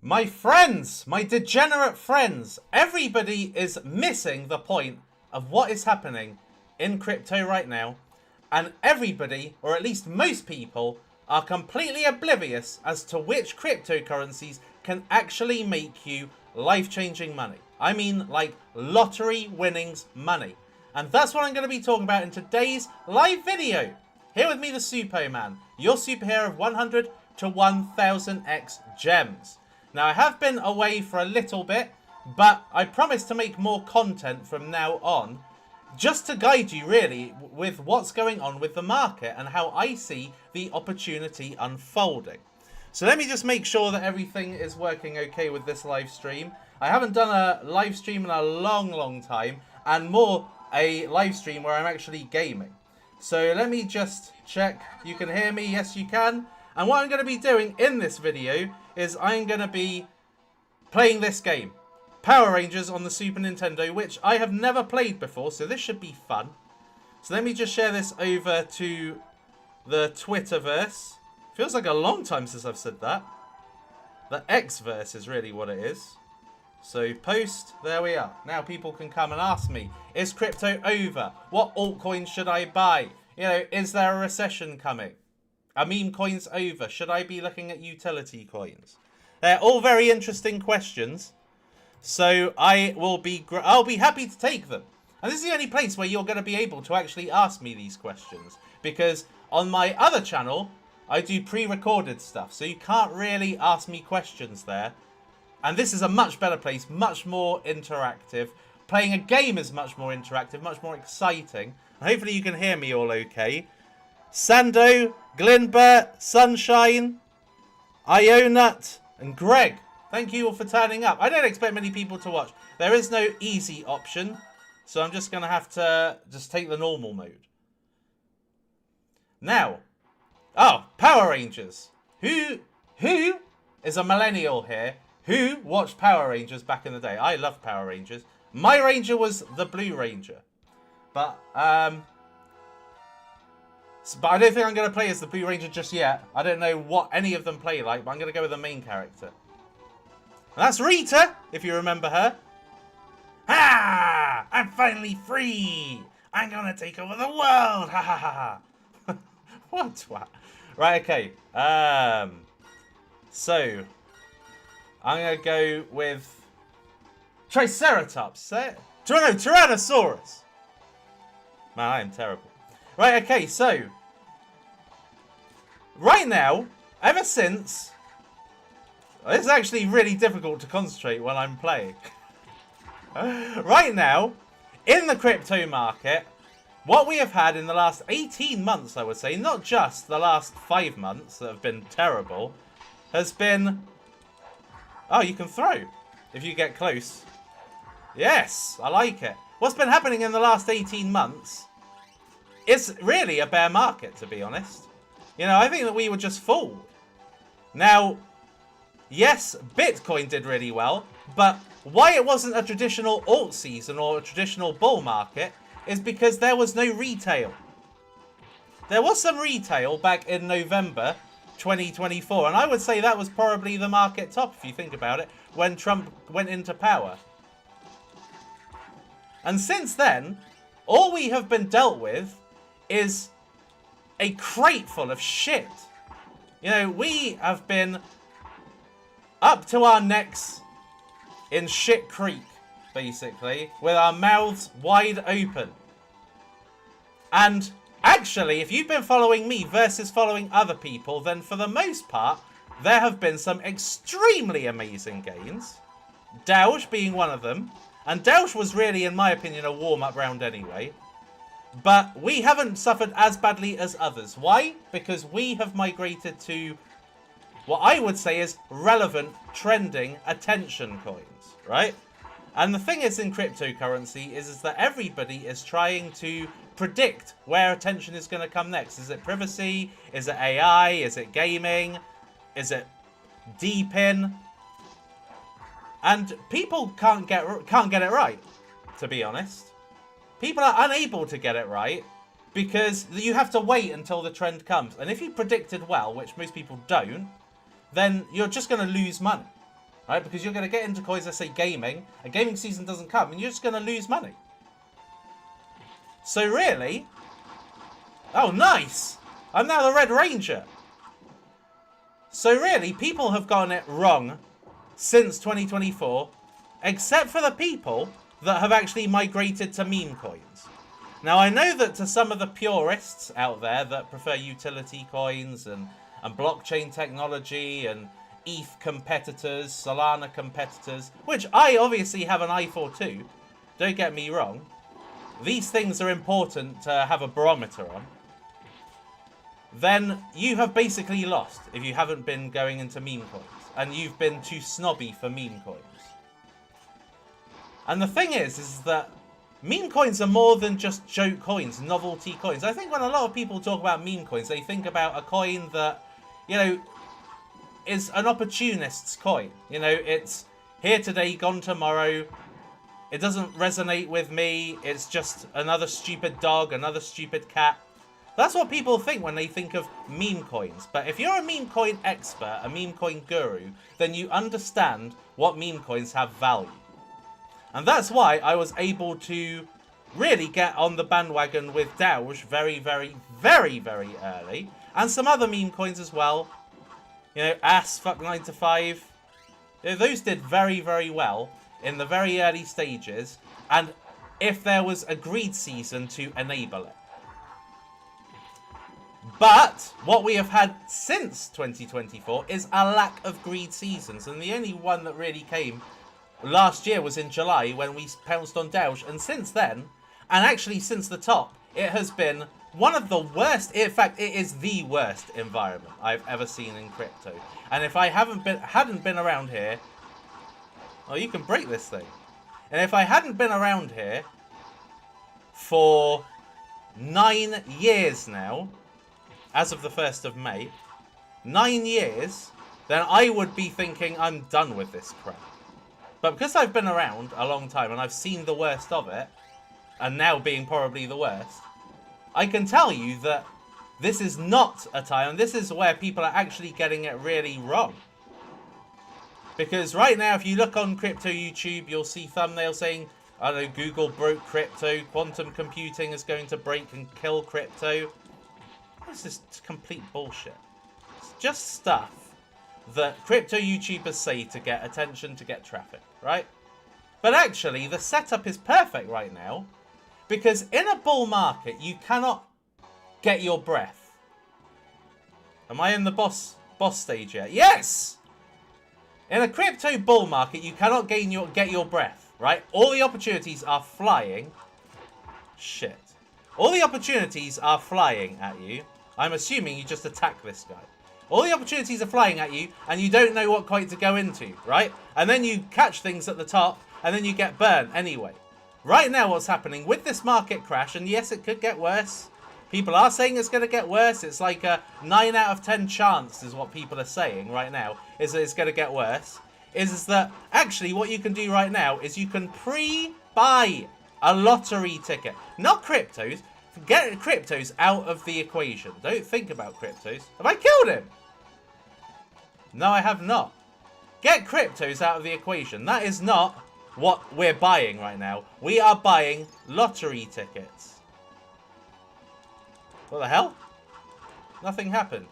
My friends, my degenerate friends, everybody is missing the point of what is happening in crypto right now. And everybody, or at least most people, are completely oblivious as to which cryptocurrencies can actually make you life-changing money. I mean, like lottery winnings money. And that's what I'm going to be talking about in today's live video. Here with me, the Suppoman, your superhero of 100 to 1000x gems. Now, I have been away for a little bit, but I promise to make more content from now on, just to guide you really with what's going on with the market and how I see the opportunity unfolding. So let me just make sure that everything is working okay with this live stream. I haven't done a live stream in a long time, and more a live stream where I'm actually gaming. So let me just check. You can hear me? Yes, you can. And what I'm going to be doing in this video is I'm going to be playing this game, Power Rangers on the Super Nintendo, which I have never played before, so this should be fun. So let me just share this over to the Twitterverse. Feels like a long time since I've said that. The Xverse is really what it is. So post, there we are. Now people can come and ask me, is crypto over? What altcoins should I buy? You know, is there a recession coming? Are meme coins over? Should I be looking at utility coins? They're all very interesting questions. So I'll be happy to take them. And this is the only place where you're going to be able to actually ask me these questions. Because on my other channel, I do pre-recorded stuff. So you can't really ask me questions there. And this is a much better place, much more interactive. Playing a game is much more interactive, much more exciting. And hopefully you can hear me all okay. Sando, Glinbert, Sunshine, Ionut, and Greg. Thank you all for turning up. I don't expect many people to watch. There is no easy option. So I'm just going to have to just take the normal mode. Now. Oh, Power Rangers. Who is a millennial here who watched Power Rangers back in the day? I love Power Rangers. My Ranger was the Blue Ranger. But I don't think I'm going to play as the Blue Ranger just yet. I don't know what any of them play like, but I'm going to go with the main character. And that's Rita, if you remember her. Ha! I'm finally free! I'm going to take over the world! Ha ha ha ha! What twat? Right, okay. So, I'm going to go with Triceratops. Tyrannosaurus. Man, I am terrible. Right, okay, so right now, ever since, it's actually really difficult to concentrate when I'm playing. Right now, in the crypto market, what we have had in the last 18 months, I would say, not just the last 5 months that have been terrible, has been... Oh, you can throw if you get close. Yes, I like it. What's been happening in the last 18 months is really a bear market, to be honest. You know, I think that we were just fooled. Now, yes, Bitcoin did really well, but why it wasn't a traditional alt season or a traditional bull market is because there was no retail. There was some retail back in November 2024, and I would say that was probably the market top, if you think about it, when Trump went into power. And since then, all we have been dealt with is a crate full of shit. You know, we have been up to our necks in shit creek, basically, with our mouths wide open. And actually, if you've been following me versus following other people, then for the most part, there have been some extremely amazing gains. Doge being one of them. And Doge was really, in my opinion, a warm-up round anyway. But we haven't suffered as badly as others. Why? Because we have migrated to what I would say is relevant, trending attention coins, right? And the thing is in cryptocurrency is that everybody is trying to predict where attention is going to come next. Is it privacy? Is it AI? Is it gaming? Is it DeepIn? And people can't get it right, to be honest. People are unable to get it right because you have to wait until the trend comes. And if you predicted well, which most people don't, then you're just going to lose money. right? Because you're going to get into coins, let's say gaming, a gaming season doesn't come, and you're just going to lose money. So really, oh nice, I'm now the Red Ranger. So really, people have gotten it wrong since 2024, except for the people that have actually migrated to meme coins. Now, I know that to some of the purists out there that prefer utility coins and blockchain technology and ETH competitors, Solana competitors, which I obviously have an eye for too, don't get me wrong. These things are important to have a barometer on. Then you have basically lost if you haven't been going into meme coins and you've been too snobby for meme coins. And the thing is that meme coins are more than just joke coins, novelty coins. I think when a lot of people talk about meme coins, they think about a coin that, you know, is an opportunist's coin. You know, it's here today, gone tomorrow. It doesn't resonate with me. It's just another stupid dog, another stupid cat. That's what people think when they think of meme coins. But if you're a meme coin expert, a meme coin guru, then you understand what meme coins have value. And that's why I was able to really get on the bandwagon with Doge very, very, very, very early. And some other meme coins as well. You know, fuck 9 to 5. You know, those did very, very well in the very early stages. And if there was a greed season to enable it. But what we have had since 2024 is a lack of greed seasons. And the only one that really came last year was in July when we pounced on Doge. And since then, and actually since the top, it has been one of the worst. In fact, it is the worst environment I've ever seen in crypto. And if I hadn't been around here, oh, you can break this thing. And if I hadn't been around here for 9 years now, as of the 1st of May, 9 years, then I would be thinking I'm done with this crap. But because I've been around a long time and I've seen the worst of it, and now being probably the worst, I can tell you that this is not a time, and this is where people are actually getting it really wrong. Because right now, if you look on crypto YouTube, you'll see thumbnails saying, I don't know, Google broke crypto, quantum computing is going to break and kill crypto. This is complete bullshit. It's just stuff that crypto YouTubers say to get attention, to get traffic, right? But actually, the setup is perfect right now, because in a bull market, you cannot get your breath. Am I in the boss stage yet? Yes! In a crypto bull market, you cannot get your breath, right? All the opportunities are flying. Shit. All the opportunities are flying at you. I'm assuming you just attack this guy. All the opportunities are flying at you, and you don't know what coin to go into, right? And then you catch things at the top, and then you get burned anyway. Right now, what's happening with this market crash, and yes, it could get worse. People are saying it's going to get worse. It's like a 9 out of 10 chance is what people are saying right now, is that it's going to get worse. Is that actually what you can do right now is you can pre-buy a lottery ticket. Not cryptos. Get cryptos out of the equation. Don't think about cryptos. Have I killed him? No, I have not. Get cryptos out of the equation. That is not what we're buying right now. We are buying lottery tickets. What the hell? Nothing happened.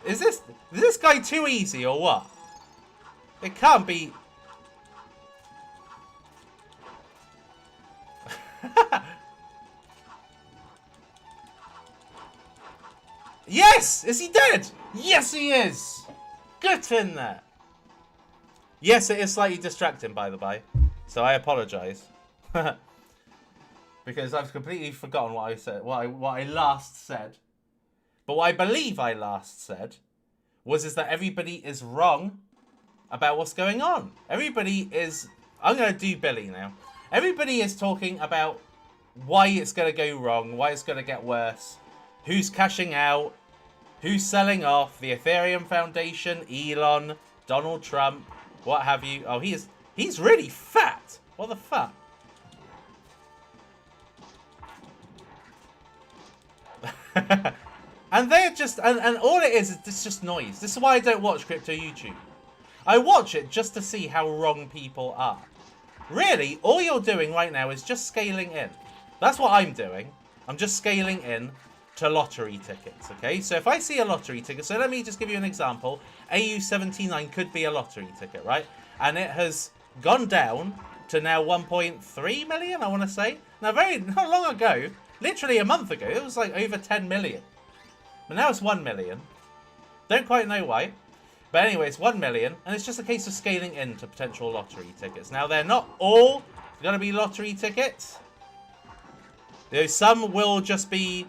Is this guy too easy or what? It can't be. Yes! Is he dead? Yes, he is! Get in there! Yes, it is slightly distracting, by the by. So I apologise. Because I've completely forgotten what I said, what I last said. But what I believe I last said is that everybody is wrong about what's going on. Everybody is... I'm going to do Billy now. Everybody is talking about why it's going to go wrong, why it's going to get worse, who's cashing out, who's selling off, the Ethereum Foundation, Elon, Donald Trump, what have you. Oh, he's really fat. What the fuck? And they're just, and all it is it's just noise. This is why I don't watch crypto YouTube. I watch it just to see how wrong people are. Really, all you're doing right now is just scaling in. That's what I'm doing. I'm just scaling in to lottery tickets, okay? So if I see a lottery ticket, so let me just give you an example. AU79 could be a lottery ticket, right? And it has gone down to now 1.3 million, I want to say. Now, not long ago, literally a month ago, it was like over 10 million. But now it's 1 million. Don't quite know why. But anyway, it's 1 million, and it's just a case of scaling into potential lottery tickets. Now, they're not all going to be lottery tickets. You know, some will just be,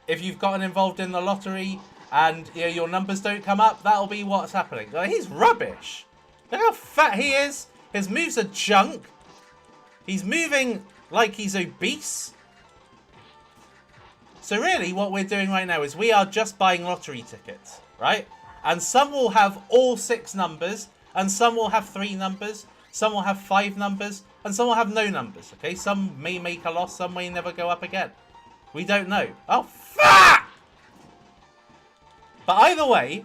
if you've gotten involved in the lottery and you know, your numbers don't come up, that'll be what's happening. Like, he's rubbish. Look how fat he is. His moves are junk. He's moving like he's obese. So really, what we're doing right now is we are just buying lottery tickets, right? And some will have all 6 numbers, and some will have 3 numbers, some will have 5 numbers, and some will have no numbers, okay? Some may make a loss, some may never go up again. We don't know. Oh, fuck! But either way,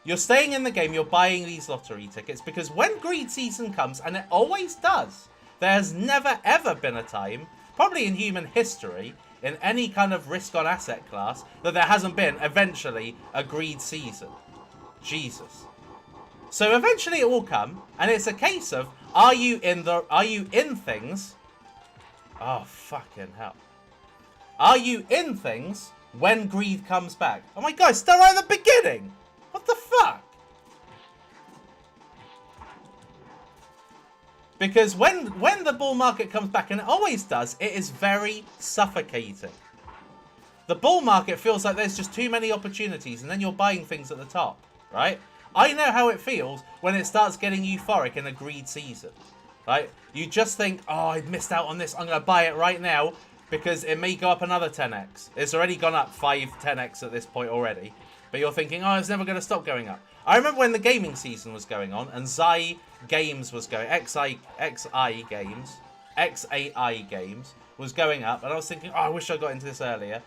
you're staying in the game, you're buying these lottery tickets, because when greed season comes, and it always does, there has never ever been a time, probably in human history, in any kind of risk on asset class, that there hasn't been eventually a greed season. Jesus. So eventually it will come, and it's a case of, are you in things? Oh, fucking hell. Are you in things when greed comes back? Oh my god, it's still right at the beginning! What the fuck? Because when the bull market comes back, and it always does, it is very suffocating. The bull market feels like there's just too many opportunities, and then you're buying things at the top, right? I know how it feels when it starts getting euphoric in a greed season, right? You just think, oh, I missed out on this, I'm going to buy it right now, because it may go up another 10x. It's already gone up 10x at this point already. But you're thinking, oh, it's never going to stop going up. I remember when the gaming season was going on and XAI Games was going, XAI Games was going up, and I was thinking, oh, I wish I got into this earlier.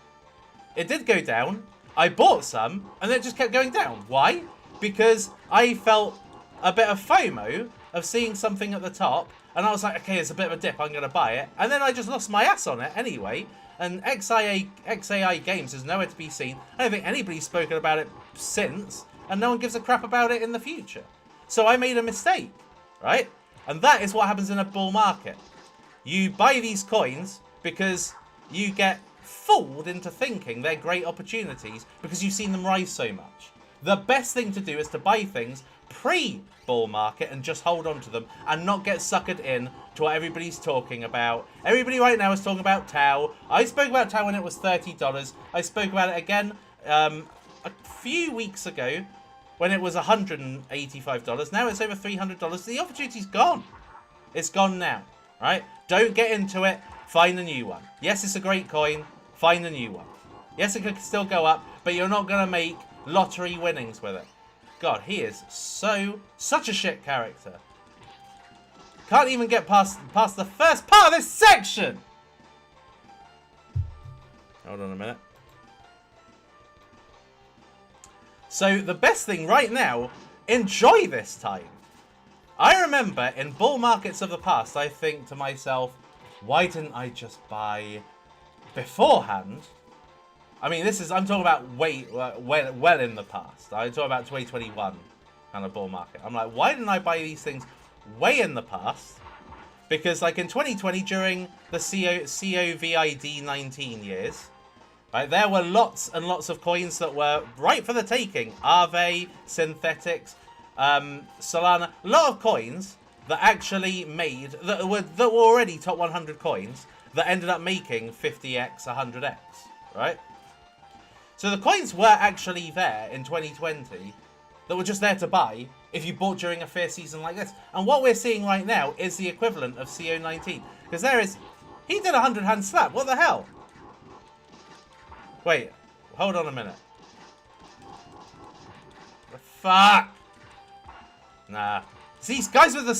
It did go down. I bought some, and it just kept going down. Why? Because I felt a bit of FOMO of seeing something at the top, and I was like, okay, it's a bit of a dip, I'm going to buy it. And then I just lost my ass on it anyway. And XAI Games is nowhere to be seen. I don't think anybody's spoken about it since, and no one gives a crap about it in the future. So I made a mistake, right? And that is what happens in a bull market. You buy these coins because you get fooled into thinking they're great opportunities because you've seen them rise so much. The best thing to do is to buy things pre-bull market and just hold on to them and not get suckered in to what everybody's talking about. Everybody right now is talking about Tau. I spoke about Tau when it was $30. I spoke about it again a few weeks ago when it was $185. Now it's over $300. The opportunity's gone. It's gone now, right? Don't get into it. Find a new one. Yes, it's a great coin. Find a new one. Yes, it could still go up, but you're not going to make lottery winnings with it. God, he is such a shit character. Can't even get past the first part of this section. Hold on a minute. So the best thing right now, enjoy this time. I remember in bull markets of the past, I think to myself, why didn't I just buy beforehand? I mean, I'm talking about well in the past. I'm talking about 2021 kind of bull market. I'm like, why didn't I buy these things way in the past? Because like in 2020, during the COVID-19 years, right, there were lots and lots of coins that were right for the taking. Aave, Synthetics, Solana, a lot of coins that actually made, that were already top 100 coins that ended up making 50x, 100x, right? So the coins were actually there in 2020 that were just there to buy if you bought during a fair season like this. And what we're seeing right now is the equivalent of CO19. Because he did a 100-hand slap. What the hell? Wait, hold on a minute. The fuck? Nah. It's these guys with the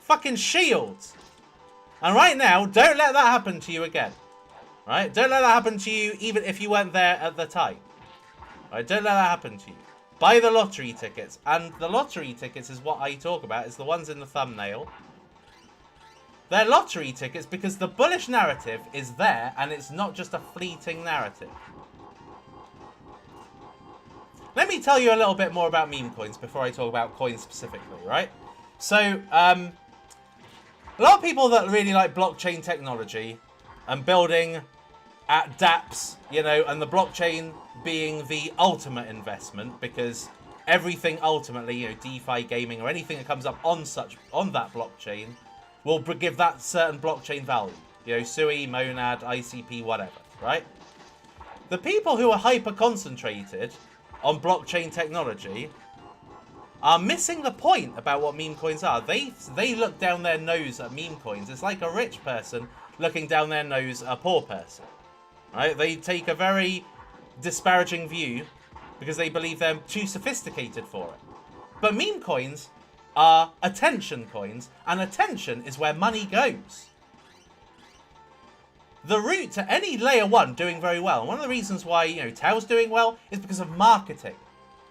fucking shields. And right now, don't let that happen to you again. Right? Don't let that happen to you even if you weren't there at the time. Right? Don't let that happen to you. Buy the lottery tickets. And the lottery tickets is what I talk about. It's the ones in the thumbnail. They're lottery tickets because the bullish narrative is there and it's not just a fleeting narrative. Let me tell you a little bit more about meme coins before I talk about coins specifically, right? So, a lot of people that really like blockchain technology and building at dApps, you know, and the blockchain being the ultimate investment because everything ultimately, you know, DeFi gaming or anything that comes up on that blockchain will give that certain blockchain value. You know, SUI, Monad, ICP, whatever, right? The people who are hyper-concentrated on blockchain technology are missing the point about what meme coins are. They look down their nose at meme coins. It's like a rich person looking down their nose at a poor person, right? They take a very disparaging view because they believe they're too sophisticated for it. But meme coins are attention coins, and attention is where money goes. The route to any layer 1 doing very well, and one of the reasons why, you know, Tao's doing well is because of marketing.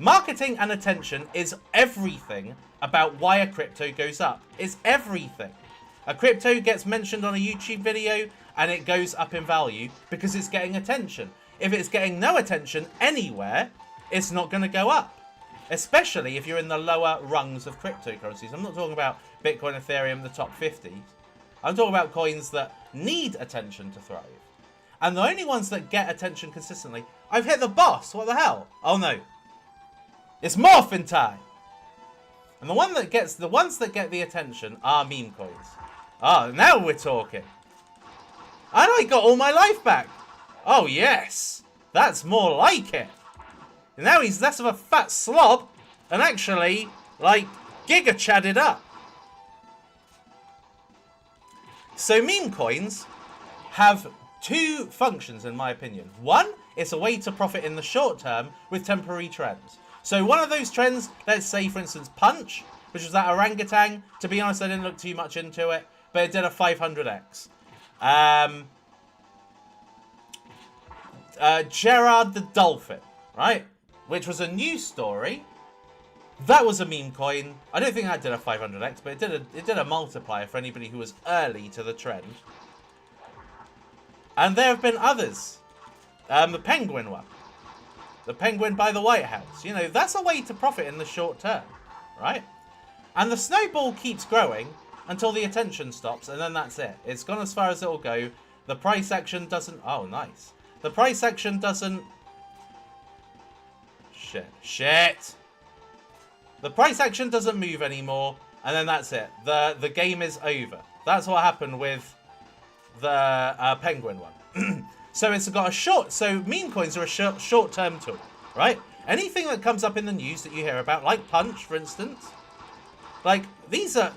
Marketing and attention is everything about why a crypto goes up. It's everything. A crypto gets mentioned on a YouTube video and it goes up in value because it's getting attention. If it's getting no attention anywhere, it's not going to go up. Especially if you're in the lower rungs of cryptocurrencies. I'm not talking about Bitcoin, Ethereum, the top 50s. I'm talking about coins that need attention to thrive. And the only ones that get attention consistently... I've hit the boss! What the hell? Oh no. It's morphin' time! And the ones that get the attention are meme coins. Oh, now we're talking. And I got all my life back. Oh yes. That's more like it. And now he's less of a fat slob and actually, like, giga-chadded up. So meme coins have two functions, in my opinion. One, it's a way to profit in the short term with temporary trends. So one of those trends, let's say, for instance, Punch, which was that orangutan. To be honest, I didn't look too much into it, but it did a 500x. Gerard the Dolphin, right? Which was a news story. That was a meme coin. I don't think that did a 500x, but it did a multiplier for anybody who was early to the trend. And there have been others. The penguin one. The penguin by the White House. You know, that's a way to profit in the short term, right? And the snowball keeps growing until the attention stops, and then that's it. It's gone as far as it'll go. The price action doesn't... Oh, nice. The price action doesn't... Shit. The price action doesn't move anymore, and then that's it. The game is over. That's what happened with the penguin one. So it's got a short... So meme coins are a short-term tool, right? Anything that comes up in the news that you hear about, like Punch, for instance. Like, these are...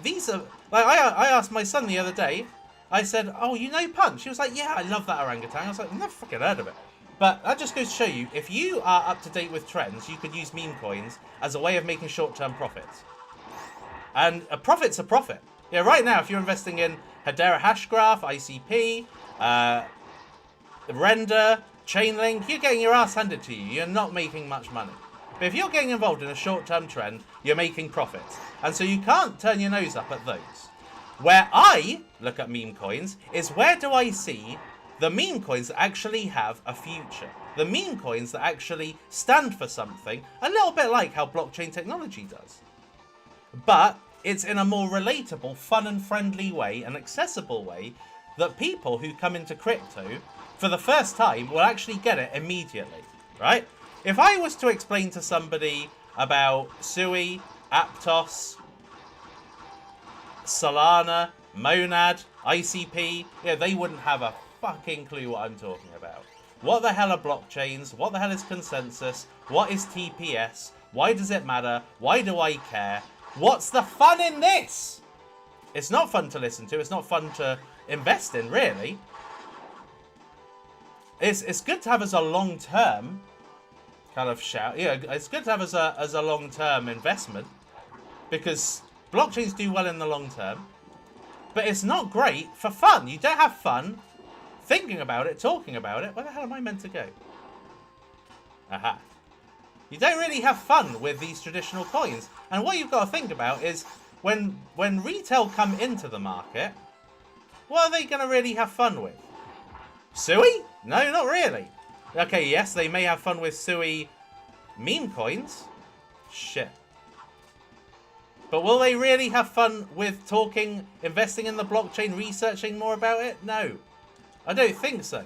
Like, I asked my son the other day, I said, oh, you know Punch? He was like, yeah, I love that orangutan. I was like, I've never fucking heard of it. But that just goes to show you, if you are up to date with trends, you could use meme coins as a way of making short-term profits. And a profit's a profit. Yeah, right now, if you're investing in Hedera Hashgraph, ICP, Render, Chainlink, you're getting your ass handed to you. You're not making much money. But if you're getting involved in a short-term trend, you're making profits. And so you can't turn your nose up at those. Where I look at meme coins is where do I see the meme coins that actually have a future. The meme coins that actually stand for something, a little bit like how blockchain technology does. But it's in a more relatable, fun and friendly way, an accessible way, that people who come into crypto for the first time will actually get it immediately, right? If I was to explain to somebody about SUI, Aptos, Solana, Monad, ICP, yeah, they wouldn't have a fucking clue what I'm talking about. What the hell are blockchains? What the hell is consensus? What is TPS? Why does it matter? Why do I care? What's the fun in this? It's not fun to listen to. It's not fun to invest in, really. It's good to have as a long-term kind of shout. Yeah, it's good to have as a long-term investment because blockchains do well in the long term. But it's not great for fun. You don't have fun thinking about it, talking about it. Where the hell am I meant to go? Aha. You don't really have fun with these traditional coins. And what you've got to think about is when retail come into the market, what are they going to really have fun with? Sui? No, not really. Okay, yes, they may have fun with Sui meme coins. Shit. But will they really have fun with talking, investing in the blockchain, researching more about it? No. I don't think so.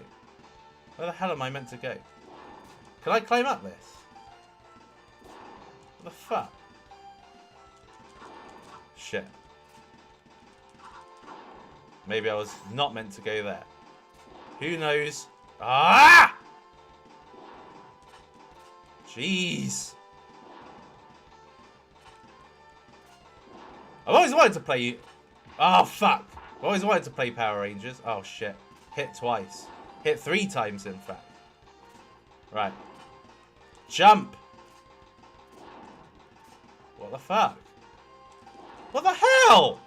Where the hell am I meant to go? Can I climb up this? What the fuck? Shit. Maybe I was not meant to go there. Who knows? Ah! Jeez. I've always wanted to play... Oh, fuck. I've always wanted to play Power Rangers. Oh, shit. Hit twice. Hit 3 times, in fact. Right. Jump. What the fuck? What the hell?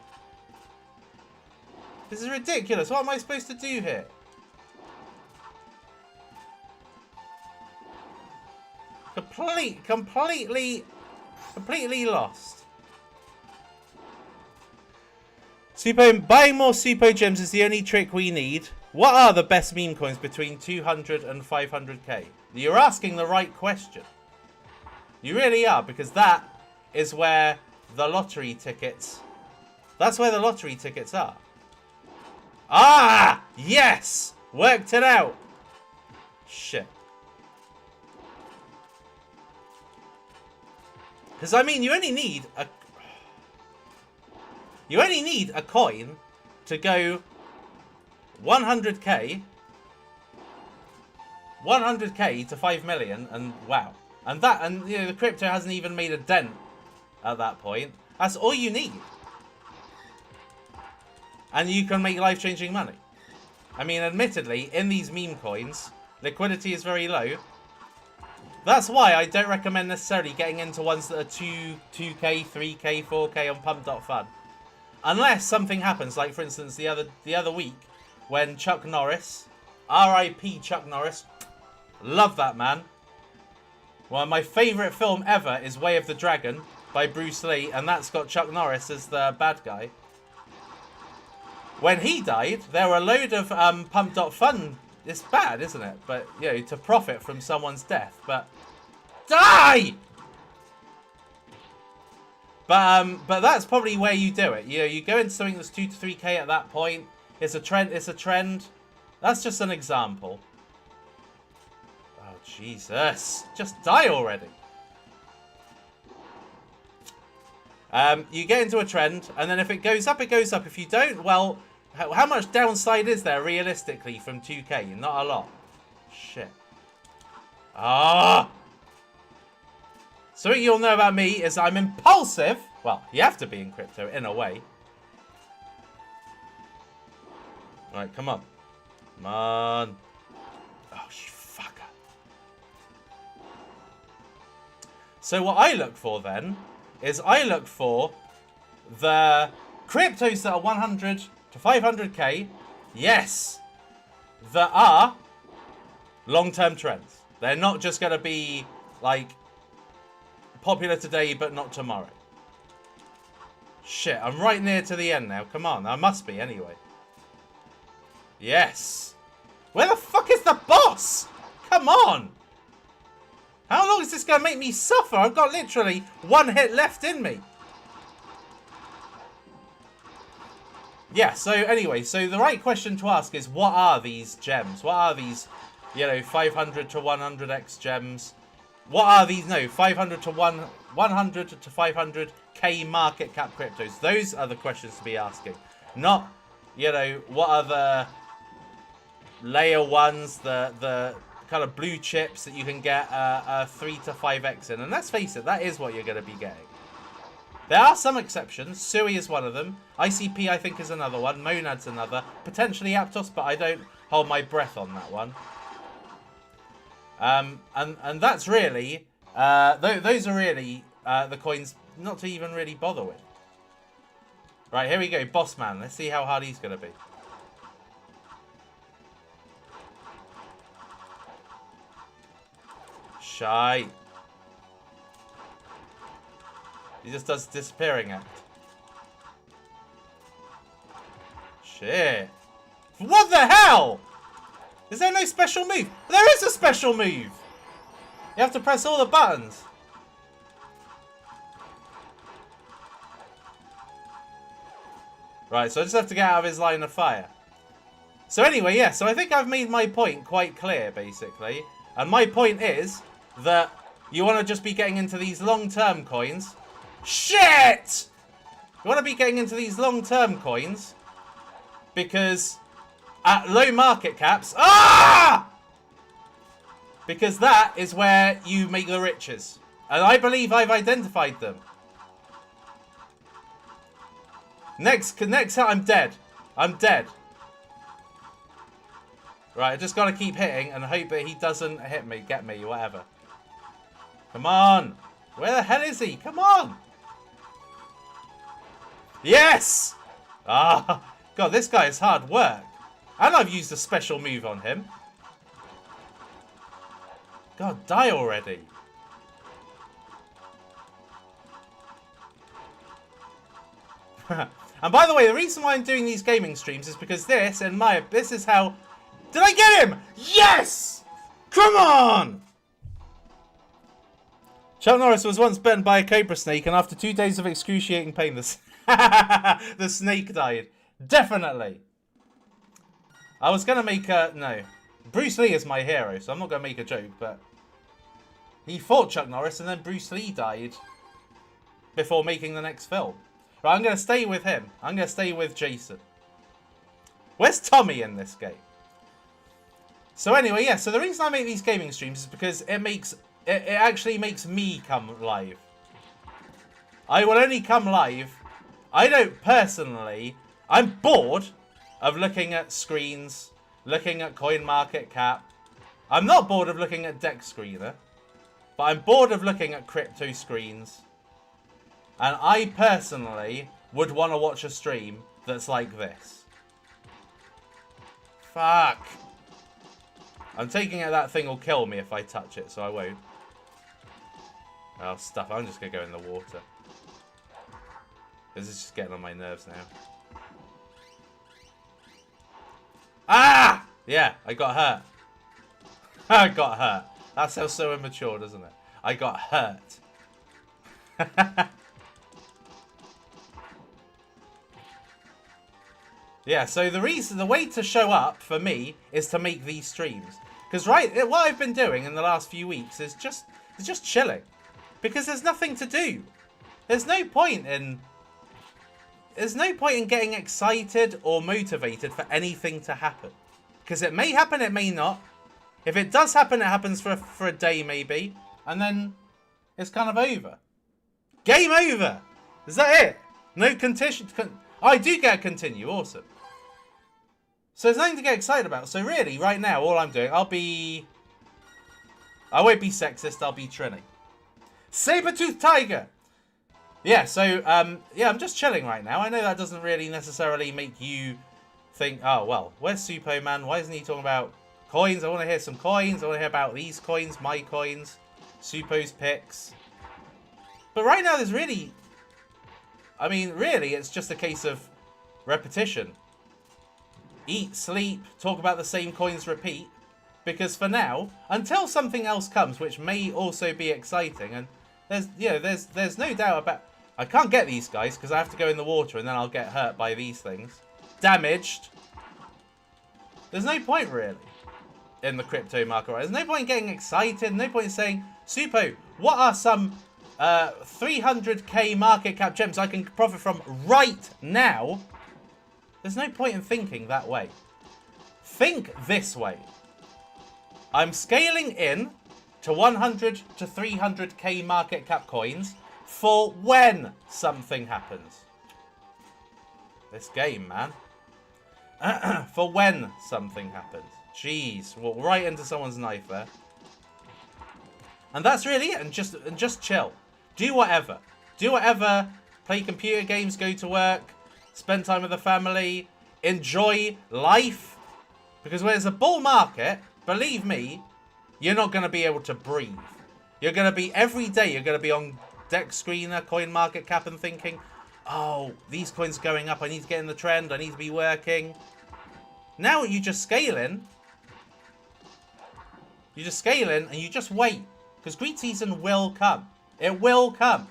This is ridiculous. What am I supposed to do here? Completely lost. Suppo, buying more Suppo gems is the only trick we need. What are the best meme coins between 200 and 500k? You're asking the right question. You really are, because that is where the lottery tickets... That's where the lottery tickets are. Ah! Yes! Worked it out! Shit. Because, I mean, you only need a coin to go 100k to 5 million, and wow. And you know, the crypto hasn't even made a dent at that point. That's all you need. And you can make life-changing money. I mean, admittedly, in these meme coins, liquidity is very low. That's why I don't recommend necessarily getting into ones that are 2k, 3k, 4k on pump.fun. Unless something happens, like for instance the other week when Chuck Norris, R.I.P. Chuck Norris, love that man. One of my favourite film ever is Way of the Dragon by Bruce Lee, and that's got Chuck Norris as the bad guy. When he died, there were a load of pump.fun. It's bad, isn't it? But, you know, to profit from someone's death. But, die! But that's probably where you do it. You know, you go into something that's 2 to 3k at that point. It's a trend. It's a trend. That's just an example. Oh, Jesus. Just die already. You get into a trend, and then if it goes up, it goes up. If you don't, well, how much downside is there realistically from 2k? Not a lot. Shit. Ah! Something you'll know about me is I'm impulsive. Well, you have to be in crypto, in a way. Right, come on. Come on. Oh, you fucker. So what I look for, then, is I look for the cryptos that are 100 to 500k. Yes. That are long-term trends. They're not just going to be, like, popular today, but not tomorrow. Shit, I'm right near to the end now. Come on, I must be anyway. Yes. Where the fuck is the boss? Come on. How long is this going to make me suffer? I've got literally 1 hit left in me. Yeah, so anyway, so the right question to ask is, what are these gems? What are these, you know, 500 to 100x gems? What are these, 500 to 100 to 500k market cap cryptos? Those are the questions to be asking. Not, you know, what are the layer ones, the kind of blue chips that you can get 3 to 5x in. And let's face it, that is what you're going to be getting. There are some exceptions. Sui is one of them. ICP, I think, is another one. Monad's another. Potentially Aptos, but I don't hold my breath on that one. And that's really, those are really the coins not to even really bother with. Right, here we go. Boss Man. Let's see how hard he's going to be. Shite. He just does disappearing act. Shit. What the hell? Is there no special move? There is a special move. You have to press all the buttons. Right, so I just have to get out of his line of fire. So anyway, yeah, so I think I've made my point quite clear, basically. And my point is that you want to just be getting into these long-term coins. Shit! You want to be getting into these long-term coins because at low market caps... Ah! Because that is where you make the riches. And I believe I've identified them. Next time, I'm dead. I'm dead. Right, I just got to keep hitting and hope that he doesn't hit me, get me, whatever. Come on. Where the hell is he? Come on. Yes! Ah, God, this guy is hard work. And I've used a special move on him. God, die already. And by the way, the reason why I'm doing these gaming streams is because this is how... Did I get him? Yes! Come on! Chuck Norris was once bitten by a cobra snake, and after 2 days of excruciating pain, the snake died. Definitely. I was going to make a... No. Bruce Lee is my hero, so I'm not going to make a joke, but... He fought Chuck Norris, and then Bruce Lee died before making the next film. Right, I'm going to stay with him. I'm going to stay with Jason. Where's Tommy in this game? So anyway, yeah, so the reason I make these gaming streams is because it actually makes me come live. I will only come live. I don't personally... I'm bored of looking at screens, looking at CoinMarketCap. I'm not bored of looking at Deck Screener, but I'm bored of looking at crypto screens. And I personally would want to watch a stream that's like this. Fuck. I'm taking it that thing will kill me if I touch it, so I won't. Oh, stuff. I'm just going to go in the water. This is just getting on my nerves now. Ah! Yeah, I got hurt. I got hurt. That sounds so immature, doesn't it? I got hurt. Yeah, so the way to show up for me is to make these streams. Because what I've been doing in the last few weeks is just chilling. Because there's nothing to do. There's no point in getting excited or motivated for anything to happen. Because it may happen, it may not. If it does happen, it happens for a day maybe. And then it's kind of over. Game over! Is that it? No contention. I do get a continue. Awesome. So there's nothing to get excited about. So really, right now, all I'm doing, I won't be sexist, I'll be Trini. Saber-toothed tiger! Yeah, so, yeah, I'm just chilling right now. I know that doesn't really necessarily make you think, oh, well, where's Suppoman? Why isn't he talking about coins? I want to hear some coins. I want to hear about these coins, my coins, Suppo's picks. But right now, there's really... I mean, really, it's just a case of repetition. Eat, sleep, talk about the same coins, repeat. Because for now, until something else comes, which may also be exciting, and there's no doubt about... I can't get these guys because I have to go in the water and then I'll get hurt by these things. Damaged. There's no point, really, in the crypto market. There's no point in getting excited. No point in saying, Suppo, what are some 300k market cap gems I can profit from right now? There's no point in thinking that way. Think this way. I'm scaling in to 100 to 300k market cap coins for when something happens. This game, man. For when something happens. Jeez, well, right into someone's knife there. And that's really it. And just chill. Do whatever. Do whatever. Play computer games, go to work, spend time with the family, enjoy life. Because when it's a bull market, believe me, you're not going to be able to breathe. You're going to be, every day, you're going to be on deck screener, coin market cap, and thinking, oh, these coins are going up. I need to get in the trend. I need to be working. Now you just scale in. You just scale in and you just wait. Because greed season will come. It will come.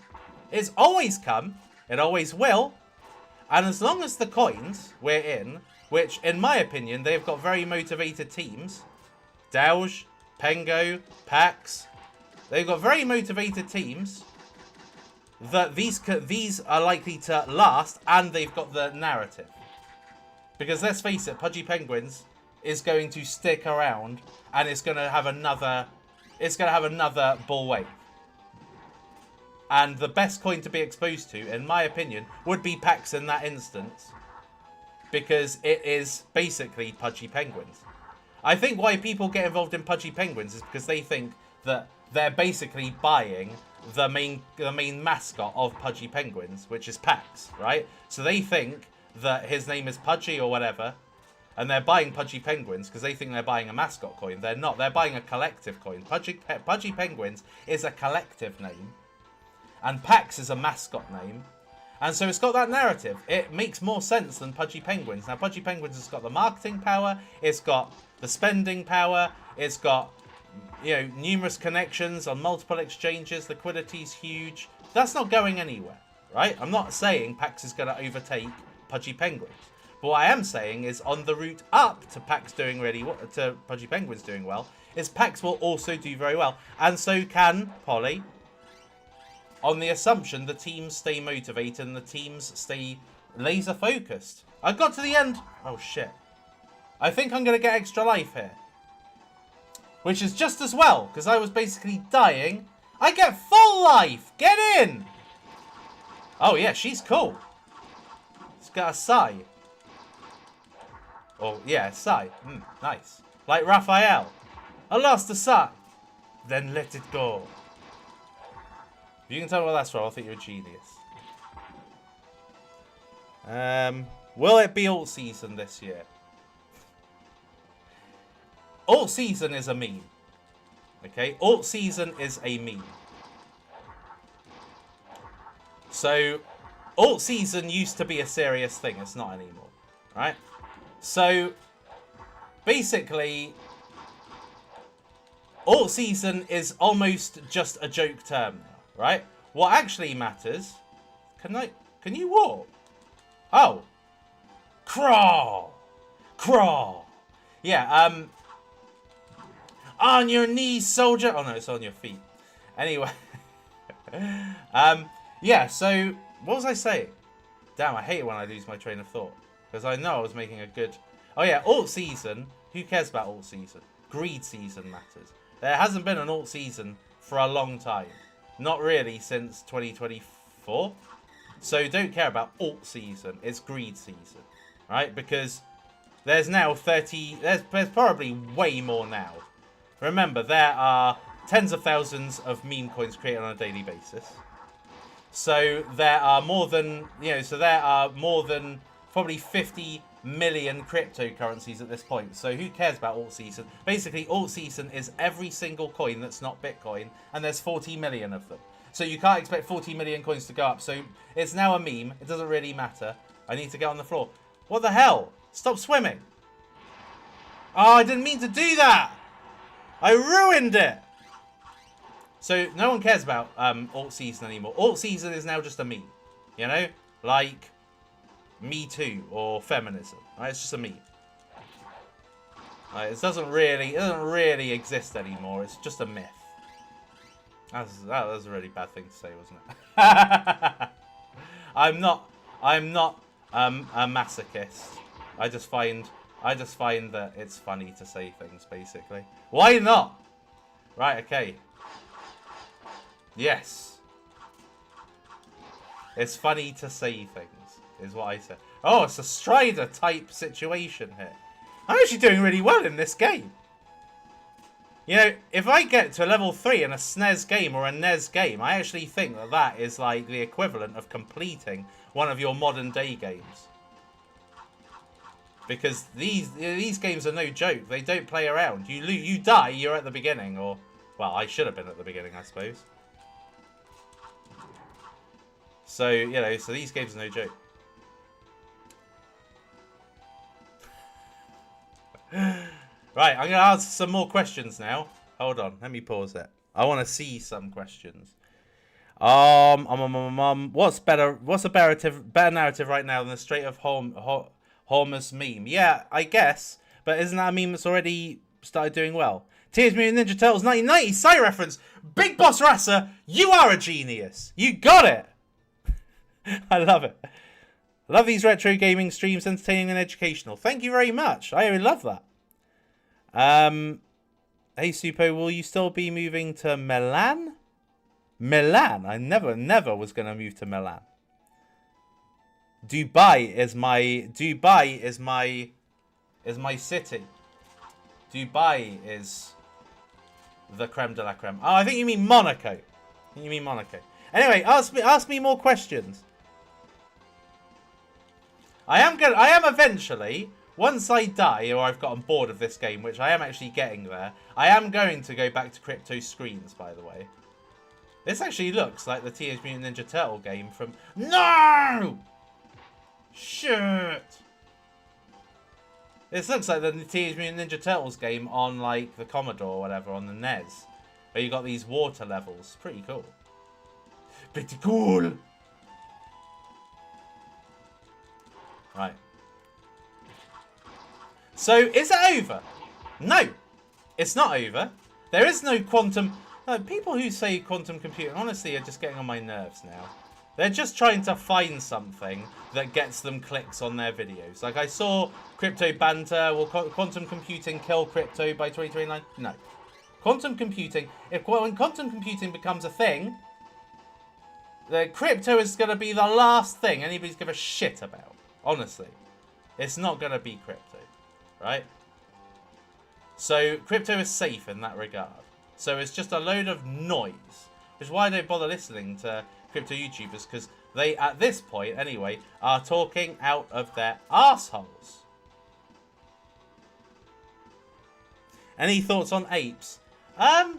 It's always come. It always will. And as long as the coins we're in, which in my opinion, they've got very motivated teams. Doge, Pengo, Pax. They've got very motivated teams. That these are likely to last, and they've got the narrative. Because let's face it, Pudgy Penguins is going to stick around, and it's going to have another bull wave. And the best coin to be exposed to, in my opinion, would be Pax in that instance, because it is basically Pudgy Penguins. I think why people get involved in Pudgy Penguins is because they think that they're basically buying the main mascot of Pudgy Penguins, which is Pax, right? So they think that his name is Pudgy or whatever, and they're buying Pudgy Penguins because they think they're buying a mascot coin. They're not. They're buying a collective coin. Pudgy Penguins is a collective name, and Pax is a mascot name. And so it's got that narrative. It makes more sense than Pudgy Penguins. Now, Pudgy Penguins has got the marketing power. It's got the spending power. It's got, you know, numerous connections on multiple exchanges. Liquidity's huge. That's not going anywhere, right? I'm not saying Pax is going to overtake Pudgy Penguins. But what I am saying is on the route up to Pax doing really well, to Pudgy Penguins doing well, is Pax will also do very well. And so can Polly. On the assumption the teams stay motivated and the teams stay laser focused. I got to the end. Oh shit. I think I'm going to get extra life here. Which is just as well, because I was basically dying. I get full life. Get in. Oh yeah, she's cool. She's got a sigh. Oh yeah, sigh. Nice. Like Raphael. I lost a sigh. Then let it go. If you can tell me what that's from, I think you're a genius. Will it be alt season this year? Alt season is a meme. Okay? Alt season is a meme. So, alt season used to be a serious thing. It's not anymore. Right? So, basically, alt season is almost just a joke term now. Right? What actually matters... Can you walk? Oh. Crawl. Crawl. Yeah, on your knees, soldier. Oh, no, it's on your feet. Anyway. Yeah, so... What was I saying? Damn, I hate it when I lose my train of thought. Because I know I was making a good... Oh, yeah, alt season. Who cares about alt season? Greed season matters. There hasn't been an alt season for a long time. Not really since 2024. So don't care about alt season. It's greed season. Right? Because there's now 30... There's probably way more now. Remember, there are tens of thousands of meme coins created on a daily basis. So there are more than... You know, so there are more than probably 50 million cryptocurrencies at this point. So who cares about alt season? Basically, alt season is every single coin that's not Bitcoin, and there's 40 million of them. So you can't expect 40 million coins to go up. So it's now a meme. It doesn't really matter. I need to get on the floor. What the hell? Stop swimming. Oh, I didn't mean to do that. I ruined it. So no one cares about alt season anymore. Alt season is now just a meme. You know? Like... Me Too or feminism, right? It's just a meme. It doesn't really exist anymore. It's just a myth. That was a really bad thing to say, wasn't it? I'm not a masochist. I just find that it's funny to say things, basically. Why not? Right, okay. Yes. It's funny to say things. Is what I said. Oh, it's a Strider type situation here. I'm actually doing really well in this game. You know, if I get to level 3 in a SNES game or a NES game, I actually think that that is like the equivalent of completing one of your modern day games. Because these games are no joke. They don't play around. You die, you're at the beginning. Or, well, I should have been at the beginning, I suppose. So, you know, so these games are no joke. Right, I'm going to ask some more questions now. Hold on, let me pause it. I want to see some questions. What's better? What's a better narrative right now than the Strait of Hormuz meme? Yeah, I guess, but isn't that a meme that's already started doing well? Teenage Mutant Ninja Turtles 1990 side reference. Big Boss Rasa, you are a genius. You got it. I love it. Love these retro gaming streams, entertaining and educational. Thank you very much. I really love that. Hey Supo, will you still be moving to Milan? Milan? I never was gonna move to Milan. Dubai is my city. Dubai is the creme de la creme. Oh, I think you mean Monaco. Anyway, ask me more questions. I am eventually, once I die or I've gotten bored of this game, which I am actually getting there, I am going to go back to crypto screens, by the way. This actually looks like the Teenage Mutant Ninja Turtle game from... No! Shit! This looks like the Teenage Mutant Ninja Turtles game on, like, the Commodore or whatever, on the NES. Where you got these water levels. Pretty cool. Pretty cool! Right. So, is it over? No! It's not over. There is no quantum... No, people who say quantum computing, honestly, are just getting on my nerves now. They're just trying to find something that gets them clicks on their videos. Like, I saw crypto banter. Will quantum computing kill crypto by 2029? No. Quantum computing... When quantum computing becomes a thing... The crypto is going to be the last thing anybody's give a shit about. Honestly. It's not going to be crypto. Right? So, crypto is safe in that regard. So, it's just a load of noise. Which is why I don't bother listening to crypto YouTubers. Because they, at this point, anyway, are talking out of their arseholes. Any thoughts on apes? I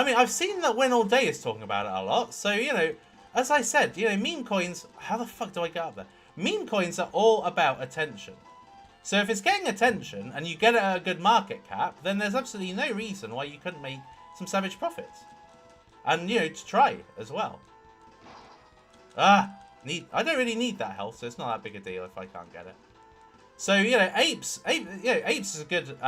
mean, I've seen that Win All Day is talking about it a lot. So, you know, as I said, you know, meme coins... How the fuck do I get up there? Meme coins are all about attention. So if it's getting attention and you get it at a good market cap, then there's absolutely no reason why you couldn't make some savage profits. And, you know, to try as well. I don't really need that health, so it's not that big a deal if I can't get it. So, you know, apes is a good...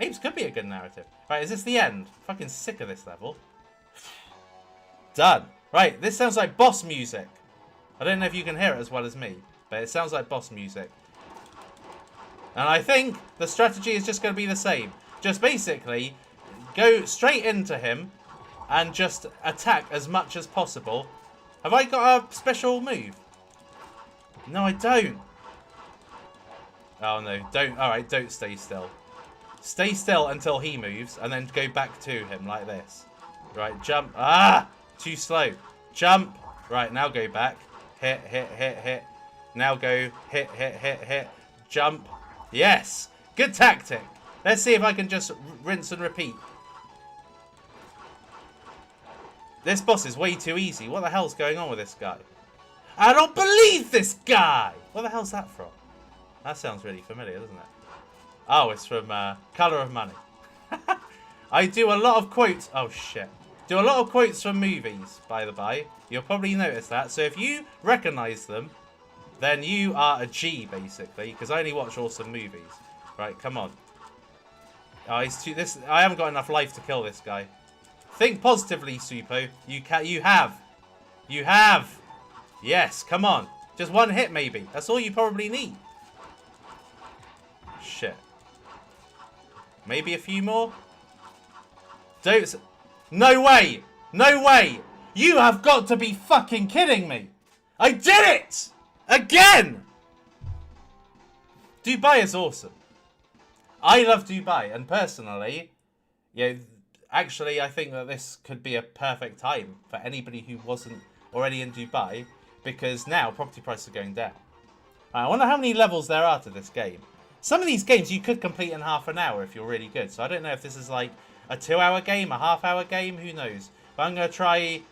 Apes could be a good narrative. Right, is this the end? Fucking sick of this level. Done. Right, this sounds like boss music. I don't know if you can hear it as well as me, but it sounds like boss music. And I think the strategy is just going to be the same. Just basically go straight into him and just attack as much as possible. Have I got a special move? No, I don't. Oh, no. Don't. Alright, don't stay still. Stay still until he moves, and then go back to him like this. Right, jump. Ah! Too slow. Jump. Right, now go back. Hit, hit, hit, hit. Now go hit, hit, hit, hit. Jump. Yes! Good tactic. Let's see if I can just rinse and repeat. This boss is way too easy. What the hell's going on with this guy? I don't believe this guy! What the hell's that from? That sounds really familiar, doesn't it? Oh, it's from Colour of Money. I do a lot of quotes. Oh, shit. Do a lot of quotes from movies, by the by. You'll probably notice that. So if you recognise them, then you are a G, basically. Because I only watch awesome movies. Right, come on. Oh, he's too... I haven't got enough life to kill this guy. Think positively, Supo. You have. You have. Yes, come on. Just one hit, maybe. That's all you probably need. Shit. Maybe a few more? Don't... No way! No way! You have got to be fucking kidding me! I did it! Again! Dubai is awesome. I love Dubai, and personally, yeah, actually, I think that this could be a perfect time for anybody who wasn't already in Dubai, because now property prices are going down. I wonder how many levels there are to this game. Some of these games you could complete in half an hour if you're really good. So I don't know if this is like a 2-hour game, a half-hour game, who knows. But I'm going to try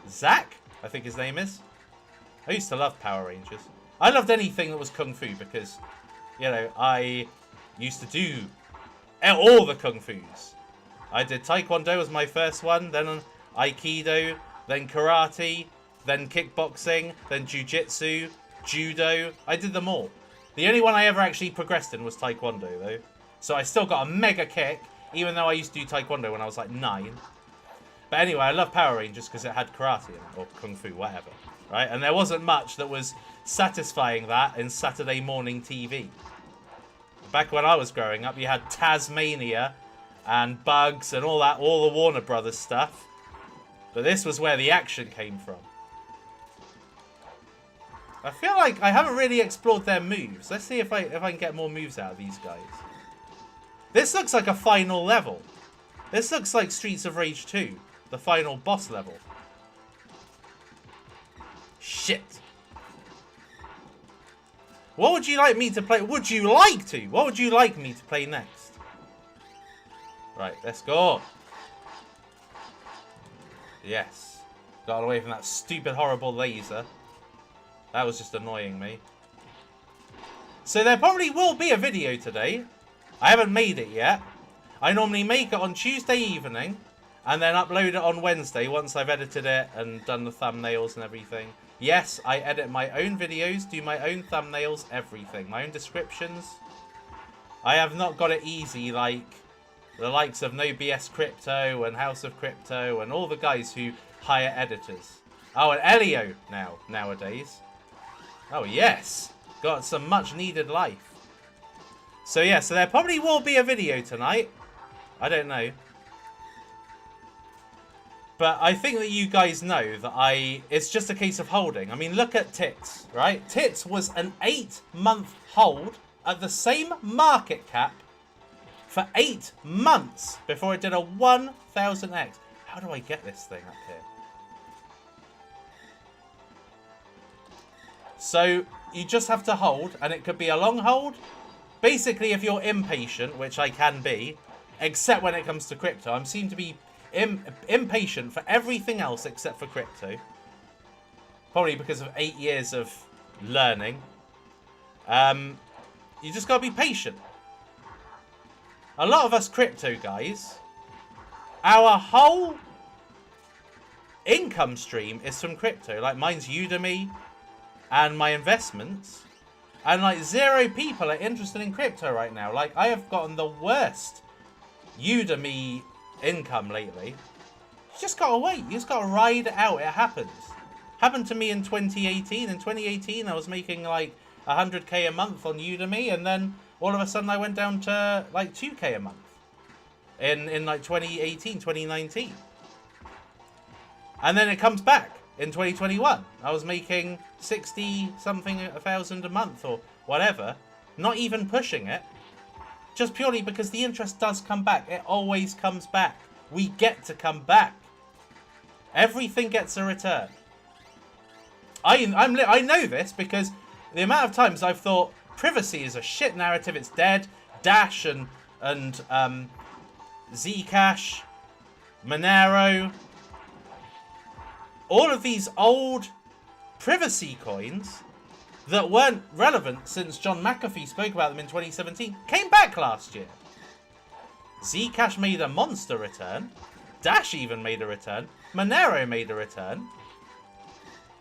Zach. I think his name is. I used to love Power Rangers. I loved anything that was Kung Fu because, you know, I used to do all the Kung Fus. I did Taekwondo as my first one, then Aikido, then Karate, then Kickboxing, then Jiu-Jitsu, Judo. I did them all. The only one I ever actually progressed in was Taekwondo, though. So I still got a mega kick, even though I used to do Taekwondo when I was like 9. But anyway, I love Power Rangers because it had karate in it, or Kung Fu, whatever. Right? And there wasn't much that was satisfying that in Saturday morning TV. Back when I was growing up, you had Tasmania and Bugs and all that, all the Warner Brothers stuff. But this was where the action came from. I feel like I haven't really explored their moves. Let's see if I can get more moves out of these guys. This looks like a final level. This looks like Streets of Rage 2, the final boss level. Shit. What would you like me to play? Would you like to? What would you like me to play next? Right, let's go. Yes. Got away from that stupid, horrible laser. That was just annoying me. So there probably will be a video today. I haven't made it yet. I normally make it on Tuesday evening and then upload it on Wednesday once I've edited it and done the thumbnails and everything. Yes, I edit my own videos, do my own thumbnails, everything. My own descriptions. I have not got it easy like the likes of No BS Crypto and House of Crypto and all the guys who hire editors. Oh, and Elio nowadays. Oh, yes. Got some much needed life. So, yeah, so there probably will be a video tonight. I don't know. But I think that you guys know that it's just a case of holding. I mean, look at Tits, right? Tits was an 8-month hold at the same market cap for 8 months before it did a 1000x. How do I get this thing up here? So you just have to hold, and it could be a long hold. Basically, if you're impatient, which I can be, except when it comes to crypto. I seem to be impatient for everything else except for crypto. Probably because of 8 years of learning. You just gotta be patient. A lot of us crypto guys, our whole income stream is from crypto. Like mine's Udemy and my investments. And like 0 people are interested in crypto right now. Like I have gotten the worst Udemy income lately. You just gotta wait. You just gotta ride it out. It happens. Happened to me in 2018. In 2018, I was making like 100k a month on Udemy, and then all of a sudden I went down to like 2k a month in like 2018, 2019. And then it comes back in 2021. I was making 60 something thousand a month or whatever, not even pushing it, just purely because the interest does come back. It always comes back. We get to come back. Everything gets a return. I know this because the amount of times I've thought privacy is a shit narrative, it's dead. Dash and Zcash, Monero, all of these old privacy coins that weren't relevant since John McAfee spoke about them in 2017 came back last year. Zcash made a monster return. Dash even made a return. Monero made a return.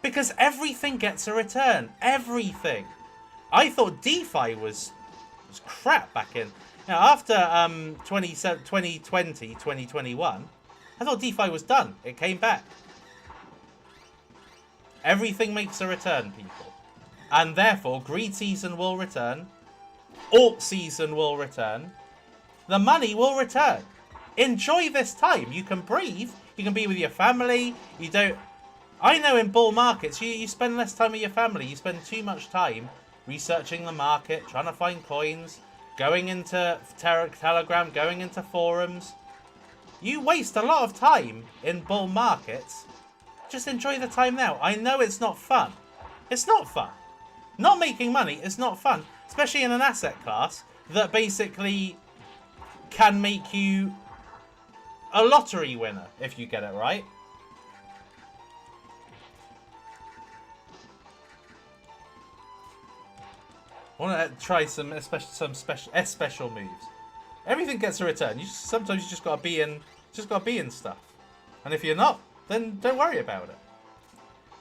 Because everything gets a return. Everything. I thought DeFi was crap back in. Now, after 2020, 2021, I thought DeFi was done. It came back. Everything makes a return, people. And therefore, greed season will return. Alt season will return. The money will return. Enjoy this time. You can breathe. You can be with your family. You don't... I know in bull markets, you spend less time with your family. You spend too much time researching the market, trying to find coins, going into Telegram, going into forums. You waste a lot of time in bull markets. Just enjoy the time now. I know it's not fun. It's not fun. Not making money is not fun. Especially in an asset class that basically can make you a lottery winner if you get it right. I want to try some special moves. Everything gets a return. Sometimes you just gotta be in stuff. And if you're not, then don't worry about it.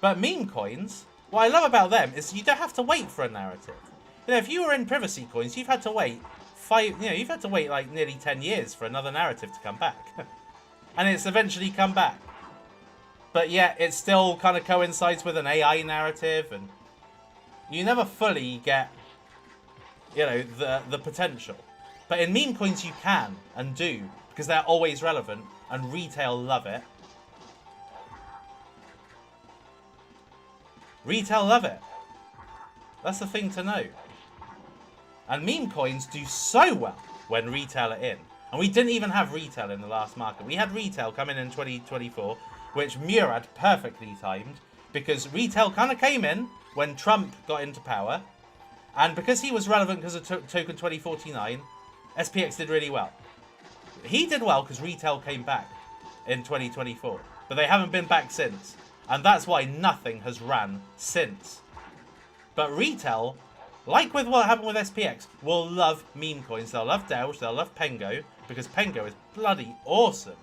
But meme coins, what I love about them is you don't have to wait for a narrative. You know, if you were in privacy coins, you've had to wait you've had to wait like nearly 10 years for another narrative to come back. And it's eventually come back. But yet it still kind of coincides with an AI narrative, and you never fully get, you know, the potential. But in meme coins you can and do, because they're always relevant and retail love it. Retail love it. That's the thing to know. And meme coins do so well when retail are in. And we didn't even have retail in the last market. We had retail come in 2024, which Murad perfectly timed, because retail kind of came in when Trump got into power. And because he was relevant because of Token 2049, SPX did really well. He did well because retail came back in 2024. But they haven't been back since. And that's why nothing has ran since. But retail, like with what happened with SPX, will love meme coins. They'll love Doge, they'll love Pengo, because Pengo is bloody awesome.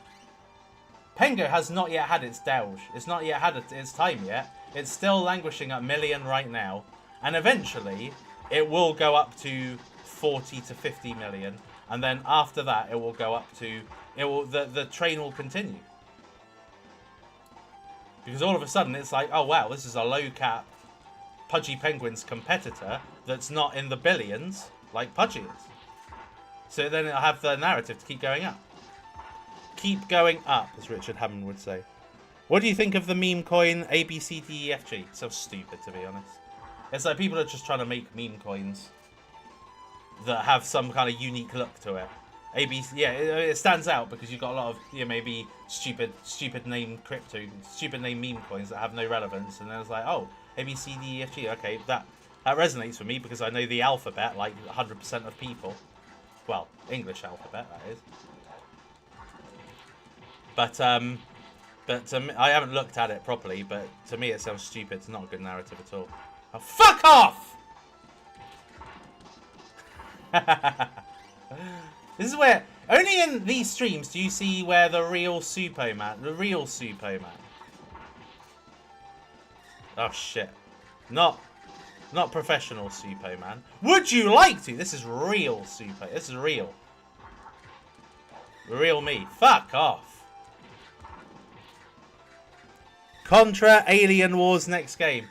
Pengo has not yet had its Doge. It's not yet had its time yet. It's still languishing at million right now. And eventually, it will go up to 40 to 50 million. And then after that, it will go up to... the train will continue. Because all of a sudden, it's like, oh wow, this is a low-cap Pudgy Penguin's competitor that's not in the billions like Pudgy is. So then it'll have the narrative to keep going up. Keep going up, as Richard Hammond would say. What do you think of the meme coin ABCDEFG? So stupid, to be honest. It's like people are just trying to make meme coins that have some kind of unique look to it. ABC, yeah, it stands out because you've got a lot of, you know, maybe stupid name stupid name meme coins that have no relevance, and then it's like, oh, ABCDEFG, okay, that resonates with me because I know the alphabet like 100% of people. Well, English alphabet, that is. But I haven't looked at it properly, but to me it sounds stupid. It's not a good narrative at all. Oh, fuck off! This is where, only in these streams do you see where the real Suppoman. Oh shit. Not professional Suppoman. Would you like to? This is real Suppo. This is real. The real me. Fuck off. Contra Alien Wars next game.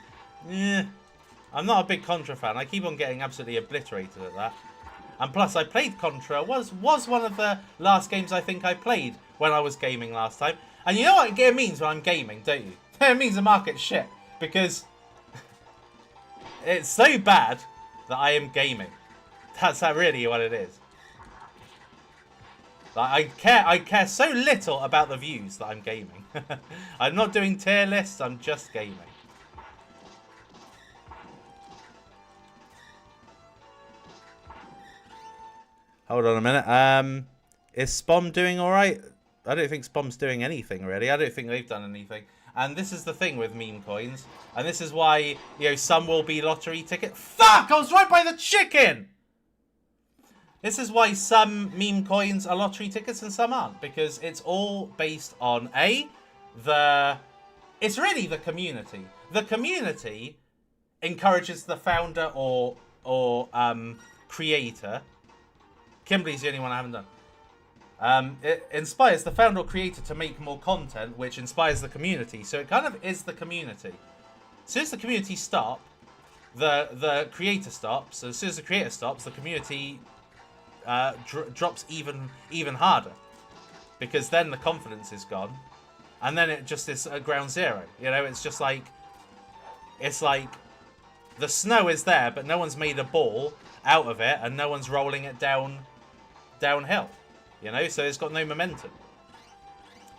I'm not a big Contra fan. I keep on getting absolutely obliterated at that. And plus, I played Contra. Was one of the last games I think I played when I was gaming last time. And you know what it means when I'm gaming, don't you? It means the market's shit. Because it's so bad that I am gaming. That's really what it is. Like, I care so little about the views that I'm gaming. I'm not doing tier lists, I'm just gaming. Hold on a minute. Is Spom doing alright? I don't think Spom's doing anything, really. I don't think they've done anything. And this is the thing with meme coins. And this is why, you know, some will be lottery ticket. Fuck! I was right by the chicken! This is why some meme coins are lottery tickets and some aren't. Because it's all based on, it's really the community. The community encourages the founder or creator. Kimberly's the only one I haven't done. It inspires the founder or creator to make more content, which inspires the community. So it kind of is the community. As soon as the community stop, the creator stops. As soon as the creator stops, the community drops even harder, because then the confidence is gone, and then it just is at ground zero. You know, it's just like, it's like the snow is there, but no one's made a ball out of it, and no one's rolling it downhill. You know, so it's got no momentum.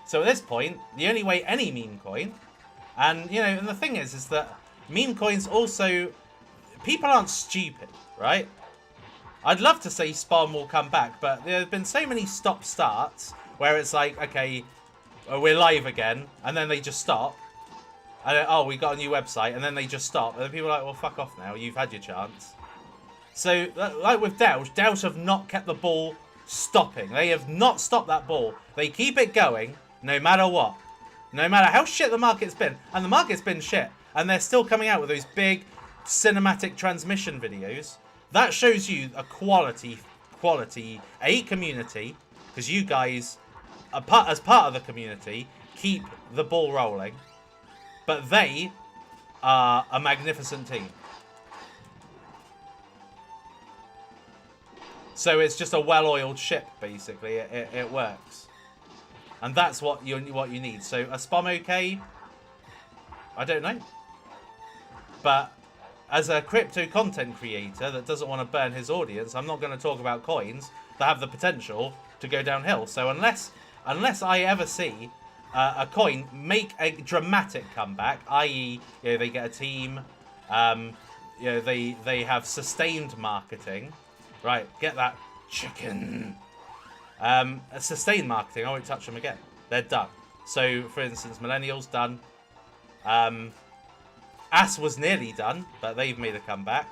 So at this point, the only way any meme coin, and you know, and the thing is that meme coins also, people aren't stupid, right? I'd love to say Spawn will come back, but there have been so many stop-starts where it's like, okay, we're live again, and then they just stop. And then, oh, we got a new website, and then they just stop. And then people are like, well, fuck off now. You've had your chance. So, like with Doge have not kept the ball stopping. They have not stopped that ball. They keep it going no matter what. No matter how shit the market's been. And the market's been shit. And they're still coming out with those big cinematic transmission videos. That shows you a quality community. Because you guys, as part of the community, keep the ball rolling. But they are a magnificent team. So it's just a well-oiled ship, basically. It works. And that's what you need. So a Spom okay? I don't know. But as a crypto content creator that doesn't want to burn his audience, I'm not going to talk about coins that have the potential to go downhill. So unless I ever see a coin make a dramatic comeback, i.e., they get a team, they have sustained marketing. Right, get that chicken. Sustained marketing, I won't touch them again. They're done. So, for instance, Millennials done. Ass was nearly done, but they've made a comeback.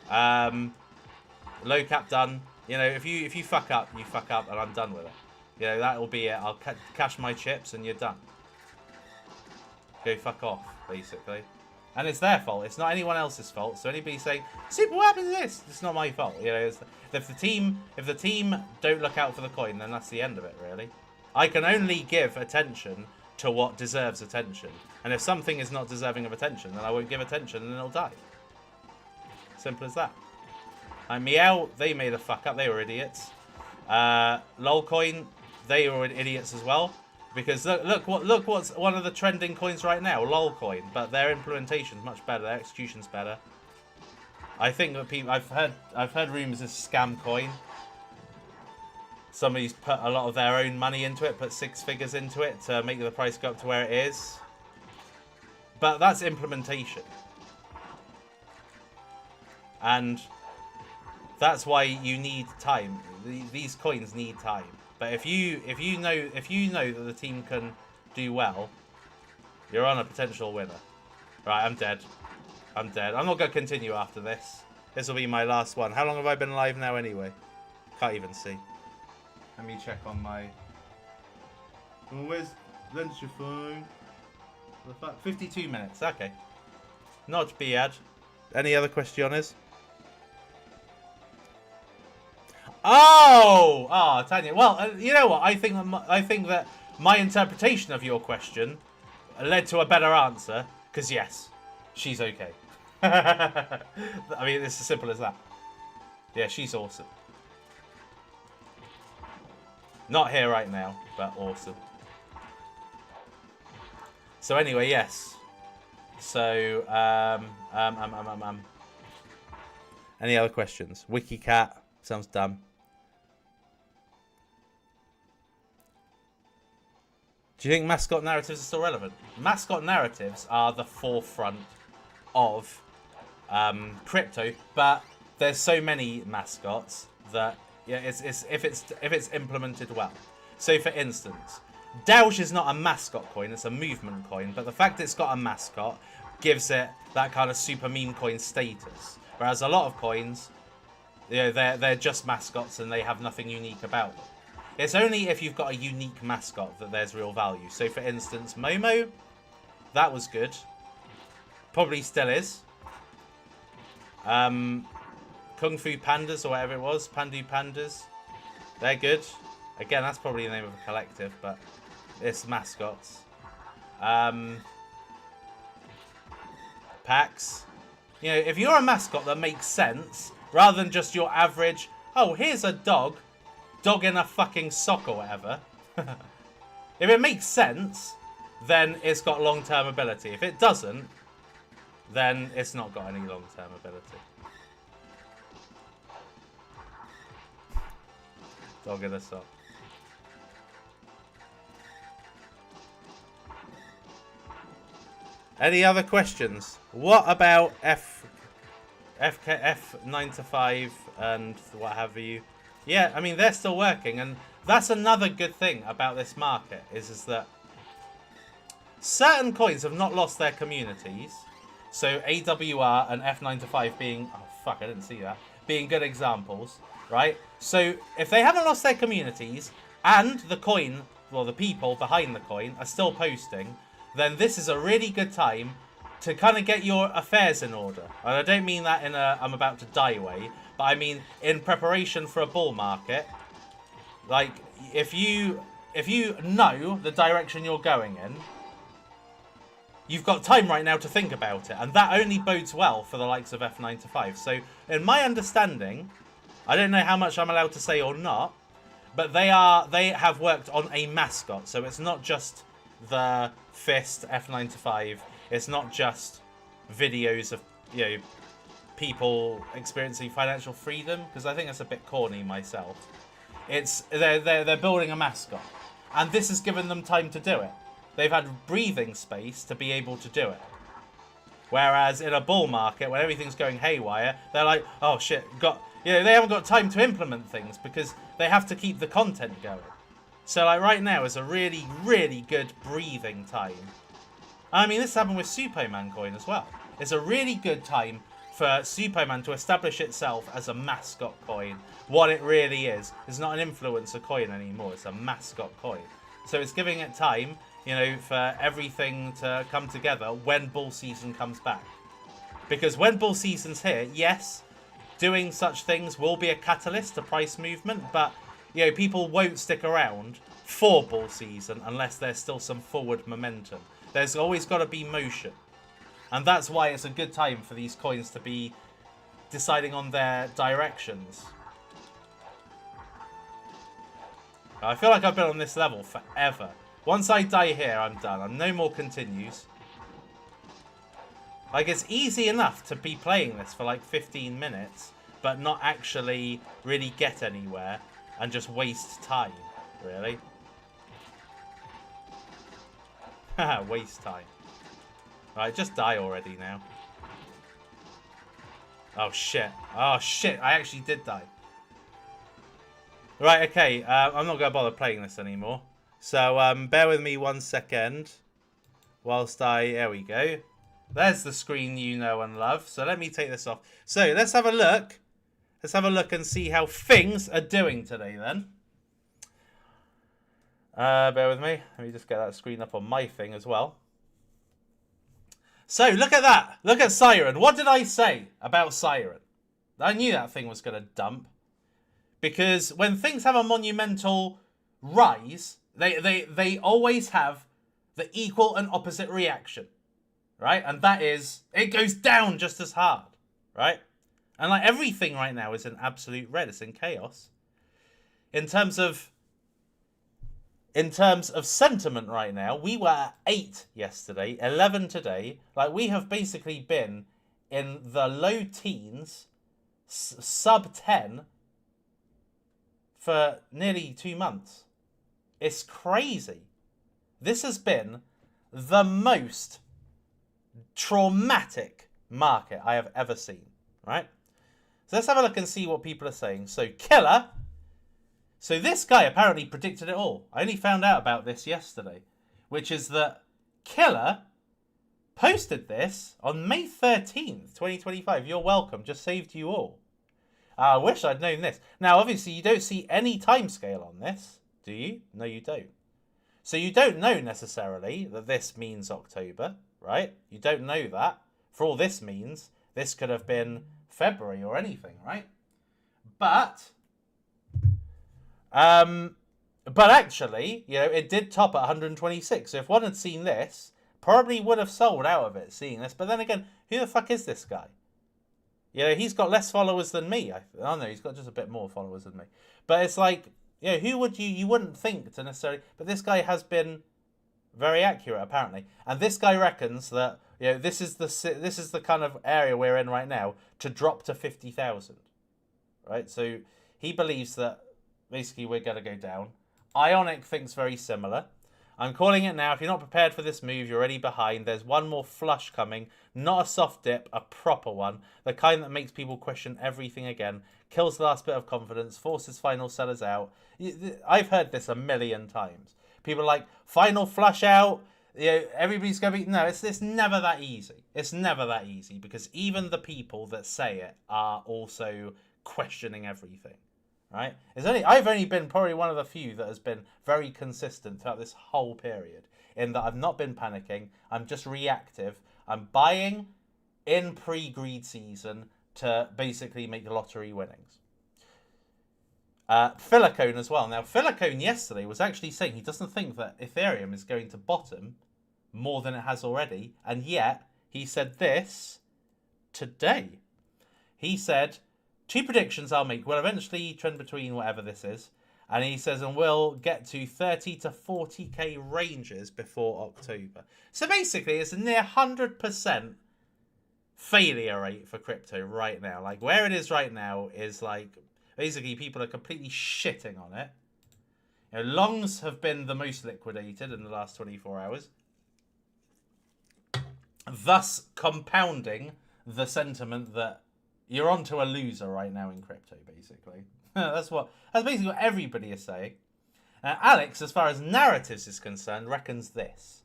Low cap done. If you fuck up, you fuck up, and I'm done with it. That will be it. I'll cash my chips, and you're done. Go fuck off, basically. And it's their fault. It's not anyone else's fault. So anybody saying, "Super, what happened to this?" It's not my fault. If the team don't look out for the coin, then that's the end of it, really. I can only give attention to what deserves attention. And if something is not deserving of attention, then I won't give attention and it'll die. Simple as that. And Meow, they made a fuck up. They were idiots. ALTCOIN, they were idiots as well. Because look what's one of the trending coins right now, ALTCOIN. But their implementation's much better, their execution's better. I think that people I've heard rumours of scam coin. Somebody's put a lot of their own money into it, put 6 figures into it to make the price go up to where it is. But that's implementation. And that's why you need time. These coins need time. But if you know that the team can do well, you're on a potential winner. Right, I'm dead. I'm dead. I'm not going to continue after this. This will be my last one. How long have I been live now anyway? Can't even see. Let me check on my... Oh, where's your phone? 52 minutes. Okay. Not bad. Any other questions? Oh, Tanya. Well, you know what? I think that my interpretation of your question led to a better answer. Because yes, she's okay. I mean, it's as simple as that. Yeah, she's awesome. Not here right now, but awesome. So anyway, yes. So any other questions? WikiCat sounds dumb. Do you think mascot narratives are still relevant? Mascot narratives are the forefront of crypto, but there's so many mascots that if it's implemented well. So for instance, Doge is not a mascot coin; it's a movement coin. But the fact that it's got a mascot gives it that kind of super meme coin status. Whereas a lot of coins, they're just mascots and they have nothing unique about them. It's only if you've got a unique mascot that there's real value. So, for instance, Momo, that was good. Probably still is. Kung Fu Pandas, or whatever it was. Pandu Pandas. They're good. Again, that's probably the name of a collective, but it's mascots. Packs. If you're a mascot that makes sense, rather than just your average, oh, here's a dog in a fucking sock or whatever. If it makes sense, then it's got long-term ability. If it doesn't, then it's not got any long-term ability. Dog in a sock. Any other questions? What about F9 to 5 and what have you? Yeah, I mean, they're still working, and that's another good thing about this market, is that certain coins have not lost their communities. So AWR and F9 to 5 being... Oh, fuck, I didn't see that. Being good examples, right? So if they haven't lost their communities and the coin, well, the people behind the coin are still posting, then this is a really good time to kind of get your affairs in order. And I don't mean that in a I'm about to die way, but I mean in preparation for a bull market. Like, if you know the direction you're going in, you've got time right now to think about it, and that only bodes well for the likes of F9 to 5. So, in my understanding, I don't know how much I'm allowed to say or not, but they have worked on a mascot. So it's not just the Fist F9 to 5. It's not just videos of, you know, people experiencing financial freedom, because I think that's a bit corny myself. It's they're building a mascot, and this has given them time to do it. They've had breathing space to be able to do it. Whereas in a bull market, when everything's going haywire, they're like, oh shit, they haven't got time to implement things because they have to keep the content going. So like right now is a really, really good breathing time. I mean, this happened with Suppoman coin as well. It's a really good time for Suppoman to establish itself as a mascot coin. What it really is. It's not an influencer coin anymore. It's a mascot coin. So it's giving it time, you know, for everything to come together when bull season comes back. Because when bull season's here, yes, doing such things will be a catalyst to price movement, but, you know, people won't stick around for bull season unless there's still some forward momentum. There's always got to be motion. And that's why it's a good time for these coins to be deciding on their directions. I feel like I've been on this level forever. Once I die here, I'm done. I'm no more continues. Like, it's easy enough to be playing this for like 15 minutes, but not actually really get anywhere and just waste time, really. Haha, waste time. Right, just die already now. Oh shit. Oh shit, I actually did die. Right, okay, I'm not going to bother playing this anymore. So, bear with me 1 second. Whilst there we go. There's the screen you know and love. So let me take this off. So, let's have a look. Let's have a look and see how things are doing today then. Bear with me. Let me just get that screen up on my thing as well. So, look at that. Look at Siren. What did I say about Siren? I knew that thing was going to dump. Because when things have a monumental rise, they always have the equal and opposite reaction. Right? And that is, it goes down just as hard. Right? And like everything right now is in absolute red. It's in chaos. In terms of sentiment right now, we were at 8 yesterday, 11 today. Like, we have basically been in the low teens, sub 10, for nearly 2 months. It's crazy. This has been the most traumatic market I have ever seen, right? So let's have a look and see what people are saying. So, Killer. So this guy apparently predicted it all. I only found out about this yesterday, which is that Killer posted this on May 13th, 2025. You're welcome. Just saved you all. I wish I'd known this. Now, obviously, you don't see any timescale on this, do you? No, you don't. So you don't know necessarily that this means October, right? You don't know that. For all this means, this could have been February or anything, right? But actually, you know, it did top at 126. So if one had seen this, probably would have sold out of it seeing this. But then again, who the fuck is this guy? You know, he's got less followers than me. Oh no, he's got just a bit more followers than me. But it's like, you know, who would you wouldn't think to necessarily, but this guy has been very accurate apparently. And this guy reckons that, you know, this is the kind of area we're in right now to drop to 50,000. Right? So he believes that basically we're going to go down. Ionic thinks very similar. I'm calling it now. If you're not prepared for this move, you're already behind. There's one more flush coming. Not a soft dip, a proper one. The kind that makes people question everything again. Kills the last bit of confidence. Forces final sellers out. I've heard this a million times. People are like, final flush out. everybody's going to be... No, it's never that easy. It's never that easy because even the people that say it are also questioning everything, right? I've only been probably one of the few that has been very consistent throughout this whole period in that I've not been panicking. I'm just reactive. I'm buying in pre-greed season to basically make lottery winnings. Philocone as well. Now, Philocone yesterday was actually saying he doesn't think that Ethereum is going to bottom more than it has already. And yet, he said this today. He said, 2 predictions I'll make will eventually trend between whatever this is. And he says, and we'll get to 30 to 40k ranges before October. So basically, it's a near 100% failure rate for crypto right now. Like, where it is right now is like... Basically, people are completely shitting on it. Longs have been the most liquidated in the last 24 hours. Thus compounding the sentiment that you're onto a loser right now in crypto, basically. That's basically what everybody is saying. Alex, as far as narratives is concerned, reckons this.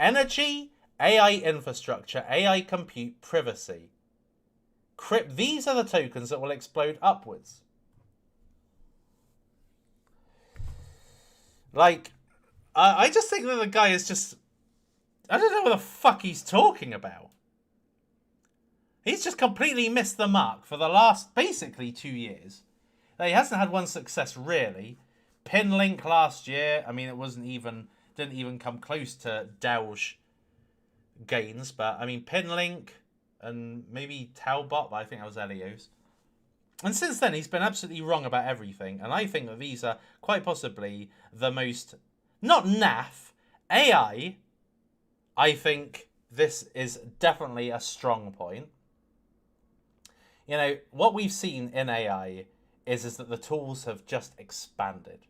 Energy, AI infrastructure, AI compute, privacy. These are the tokens that will explode upwards. Like, I just think that the guy is just... I don't know what the fuck he's talking about. He's just completely missed the mark for the last, basically, 2 years. He hasn't had one success, really. Pinlink last year, I mean, didn't even come close to Doge gains. But, I mean, Pinlink and maybe Talbot, but I think that was Elios. And since then, he's been absolutely wrong about everything. And I think that these are quite possibly the most... Not naff. AI, I think this is definitely a strong point. What we've seen in AI is that the tools have just expanded.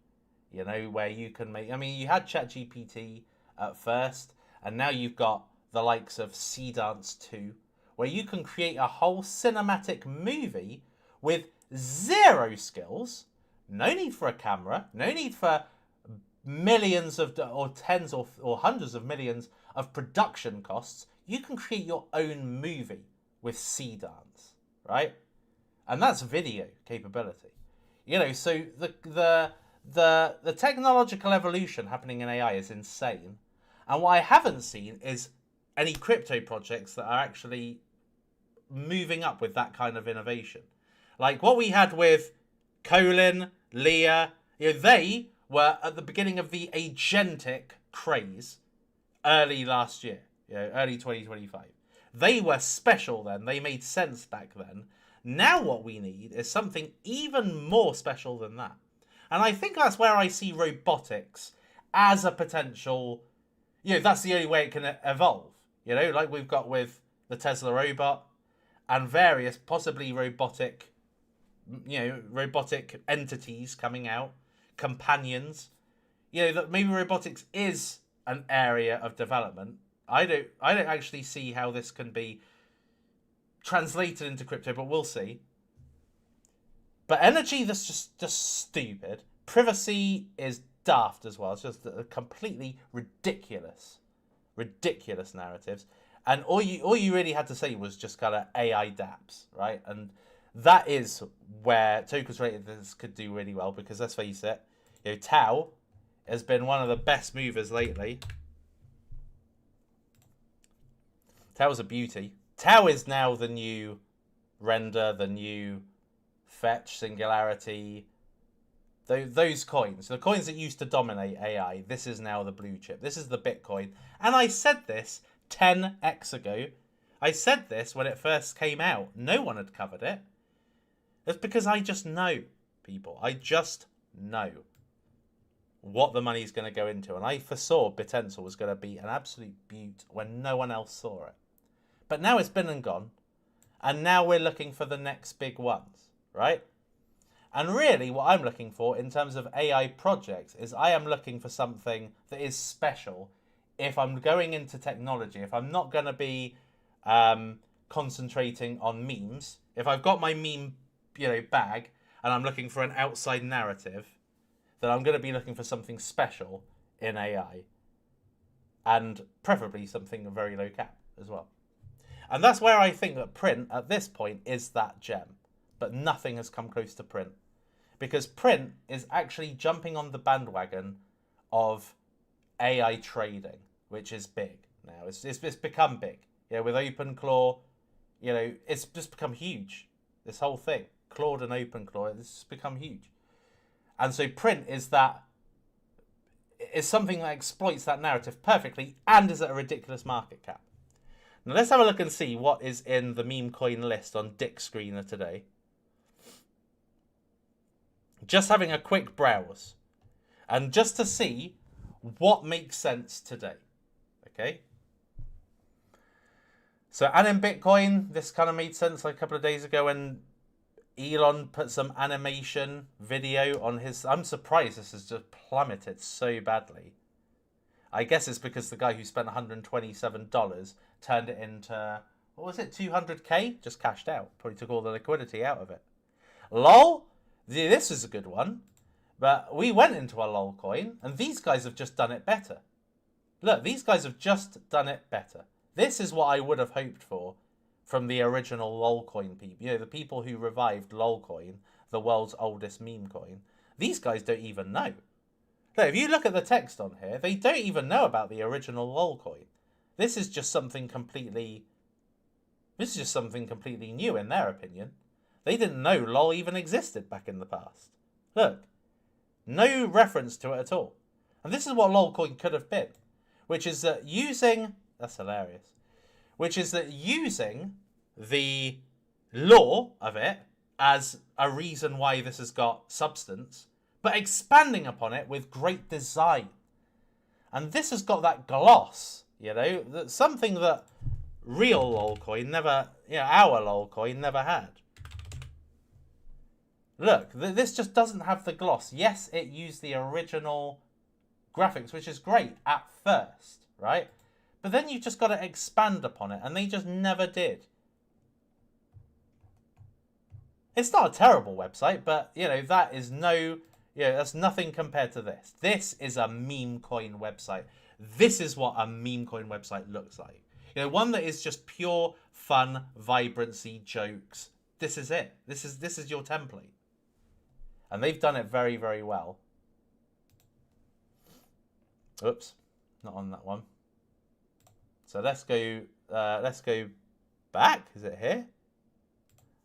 Where you can make... I mean, you had ChatGPT at first. And now you've got the likes of Seedance 2. Where you can create a whole cinematic movie... with 0 skills, no need for a camera, no need for millions of, or tens or hundreds of millions of production costs. You can create your own movie with Seedance, right? And that's video capability. So the technological evolution happening in AI is insane. And what I haven't seen is any crypto projects that are actually moving up with that kind of innovation. Like what we had with Colin, Leah, they were at the beginning of the agentic craze early last year, early 2025. They were special then. They made sense back then. Now what we need is something even more special than that. And I think that's where I see robotics as a potential, that's the only way it can evolve. Like we've got with the Tesla robot and various possibly robotic entities coming out, companions. That maybe robotics is an area of development. I don't actually see how this can be translated into crypto, but we'll see. But energy, that's just stupid. Privacy is daft as well. It's just a completely ridiculous narratives. And all you really had to say was just kind of AI dApps, right? And that is where tokens related to this could do really well, because let's face it, Tau has been one of the best movers lately. Tau's a beauty. Tau is now the new Render, the new Fetch, Singularity. Those coins, the coins that used to dominate AI, this is now the blue chip. This is the Bitcoin. And I said this 10x ago. I said this when it first came out. No one had covered it. It's because I just know, people. I just know what the money's going to go into. And I foresaw Bitencel was going to be an absolute beaut when no one else saw it. But now it's been and gone. And now we're looking for the next big ones, right? And really what I'm looking for in terms of AI projects is I am looking for something that is special. If I'm going into technology, if I'm not going to be concentrating on memes, if I've got my meme bag and I'm looking for an outside narrative, then I'm going to be looking for something special in AI. and preferably something very low cap as well. And that's where I think that print at this point is that gem. But nothing has come close to print. Because print is actually jumping on the bandwagon of AI trading, which is big now. It's become big. Yeah, with OpenClaw, you know, it's just become huge. This whole thing. Claude and OpenClaw, it's become huge. And so print is something that exploits that narrative perfectly and is at a ridiculous market cap. Now let's have a look and see what is in the meme coin list on Dick Screener today. Just having a quick browse. And just to see what makes sense today. Okay. So, and in Bitcoin, this kind of made sense like a couple of days ago when Elon put some animation video on his... I'm surprised this has just plummeted so badly. I guess it's because the guy who spent $127 turned it into, what was it, 200k? Just cashed out. Probably took all the liquidity out of it. LOL, this is a good one. But we went into a LOL coin, and these guys have just done it better. Look, these guys have just done it better. This is what I would have hoped for from the original LOLcoin people. You know, the people who revived LOLcoin, the world's oldest meme coin. These guys don't even know. Look, if you look at the text on here, they don't even know about the original LOLcoin. This is just something completely... This is just something completely new in their opinion. They didn't know LOL even existed back in the past. Look. No reference to it at all. And this is what LOLcoin could have been. Which is that using... That's hilarious. Which is that using the lore of it as a reason why this has got substance, but expanding upon it with great design. And this has got that gloss, you know, that something that real LOLcoin never, you know, our LOLcoin never had. Look, this just doesn't have the gloss. Yes, it used the original graphics, which is great at first, right? But then you've just got to expand upon it, and they just never did. It's not a terrible website, but, you know, that is that's nothing compared to this. This is a meme coin website. This is what a meme coin website looks like. You know, one that is just pure fun, vibrancy, jokes. This is it. This is your template. And they've done it very, very well. Oops, not on that one. So let's go back. Is it here?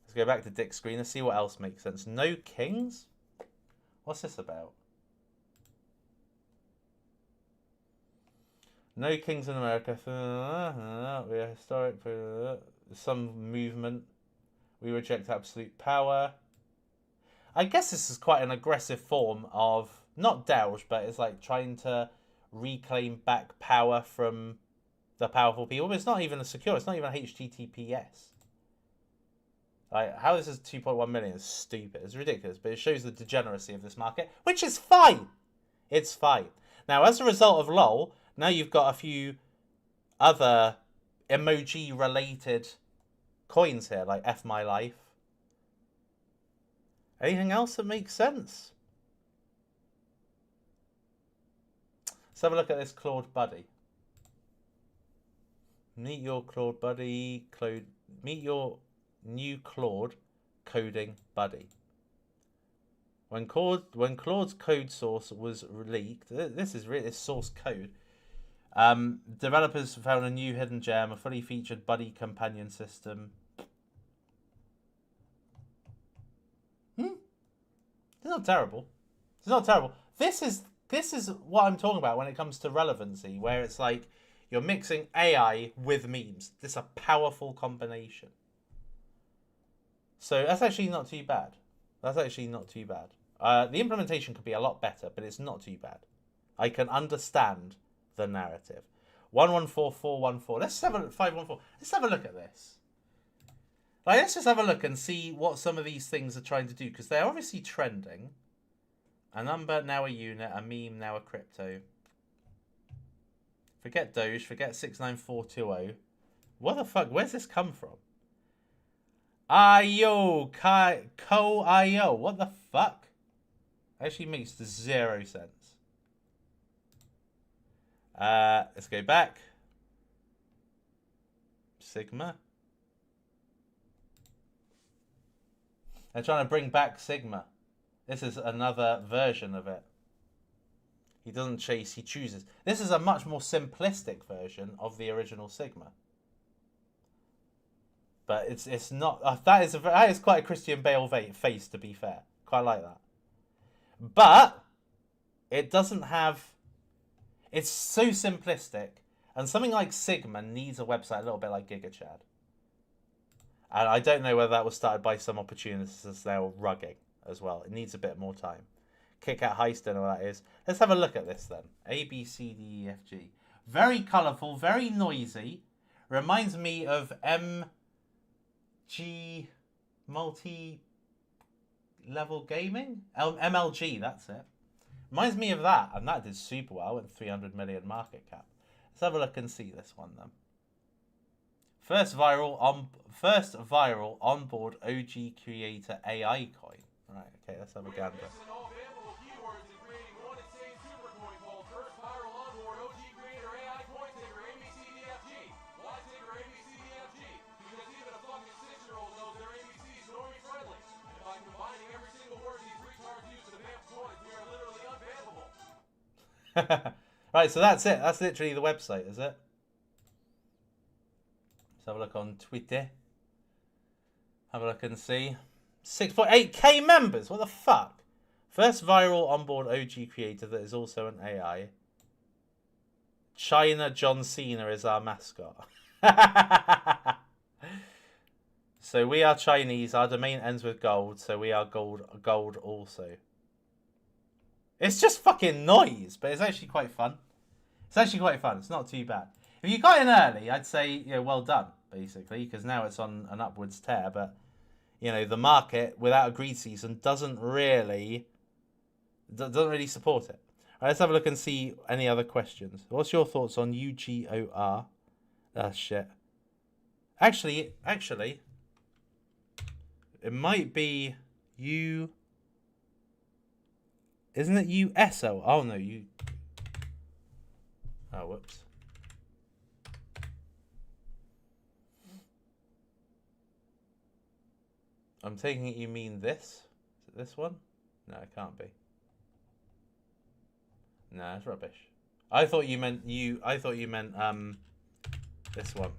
Let's go back to Dick Screener, see what else makes sense. No kings? What's this about? No kings in America. We are historic. Some movement. We reject absolute power. I guess this is quite an aggressive form of, not Doge, but it's like trying to reclaim back power from the powerful people. But it's not even a secure, it's not even HTTPS. Like, how this is 2.1 million is stupid. It's ridiculous, but it shows the degeneracy of this market, which is fine. It's fine. Now, as a result of LOL, now you've got a few other emoji-related coins here, like F My Life. Anything else that makes sense? Let's have a look at this Claude Buddy. Meet your Claude Buddy. Meet your new Claude coding buddy. When Claude's code source was leaked, this is really source code. Developers found a new hidden gem, a fully featured buddy companion system. It's not terrible. It's not terrible. This is what I'm talking about when it comes to relevancy, where it's like you're mixing AI with memes. This is a powerful combination. So that's actually not too bad. That's actually not too bad. The implementation could be a lot better, but it's not too bad. I can understand the narrative. 114414. Let's have a 514. Let's have a look at this. Like, let's just have a look and see what some of these things are trying to do, because they're obviously trending. A number, now a unit. A meme, now a crypto. Forget Doge. Forget 69420. What the fuck? Where's this come from? IO, Co-IO. What the fuck? Actually makes 0 sense. Let's go back. Sigma. They're trying to bring back Sigma. This is another version of it. He doesn't chase, he chooses. This is a much more simplistic version of the original Sigma. But it's not. That is quite a Christian Bale face, to be fair. Quite like that. But it doesn't have. It's so simplistic, and something like Sigma needs a website a little bit like GigaChad. And I don't know whether that was started by some opportunists as they were rugging as well. It needs a bit more time. Kick Out Heist, don't know what that is. Let's have a look at this then. A, B, C, D, E, F, G. Very colourful, very noisy. Reminds me of MG multi-level gaming? MLG, that's it. Reminds me of that, and that did super well with 300 million market cap. Let's have a look and see this one then. First viral onboard OG creator AI coin. Right, okay, let's have a gander. Right, so that's it. That's literally the website, is it? Let's have a look on Twitter. Have a look and see. 6.8k members. What the fuck? First viral onboard OG creator that is also an AI. China John Cena is our mascot. So we are Chinese. Our domain ends with gold, so we are gold also. It's just fucking noise, but it's actually quite fun. It's actually quite fun. It's not too bad. If you got in early, I'd say, you know, well done, basically, because now it's on an upwards tear. But, you know, the market, without a greed season, doesn't really support it. All right, let's have a look and see any other questions. What's your thoughts on UGOR? Shit. Actually, it might be U... Isn't it USO? Oh, no, you... Oh, whoops. I'm taking it you mean this? Is it this one? No, it can't be. No, it's rubbish. I thought you meant this one.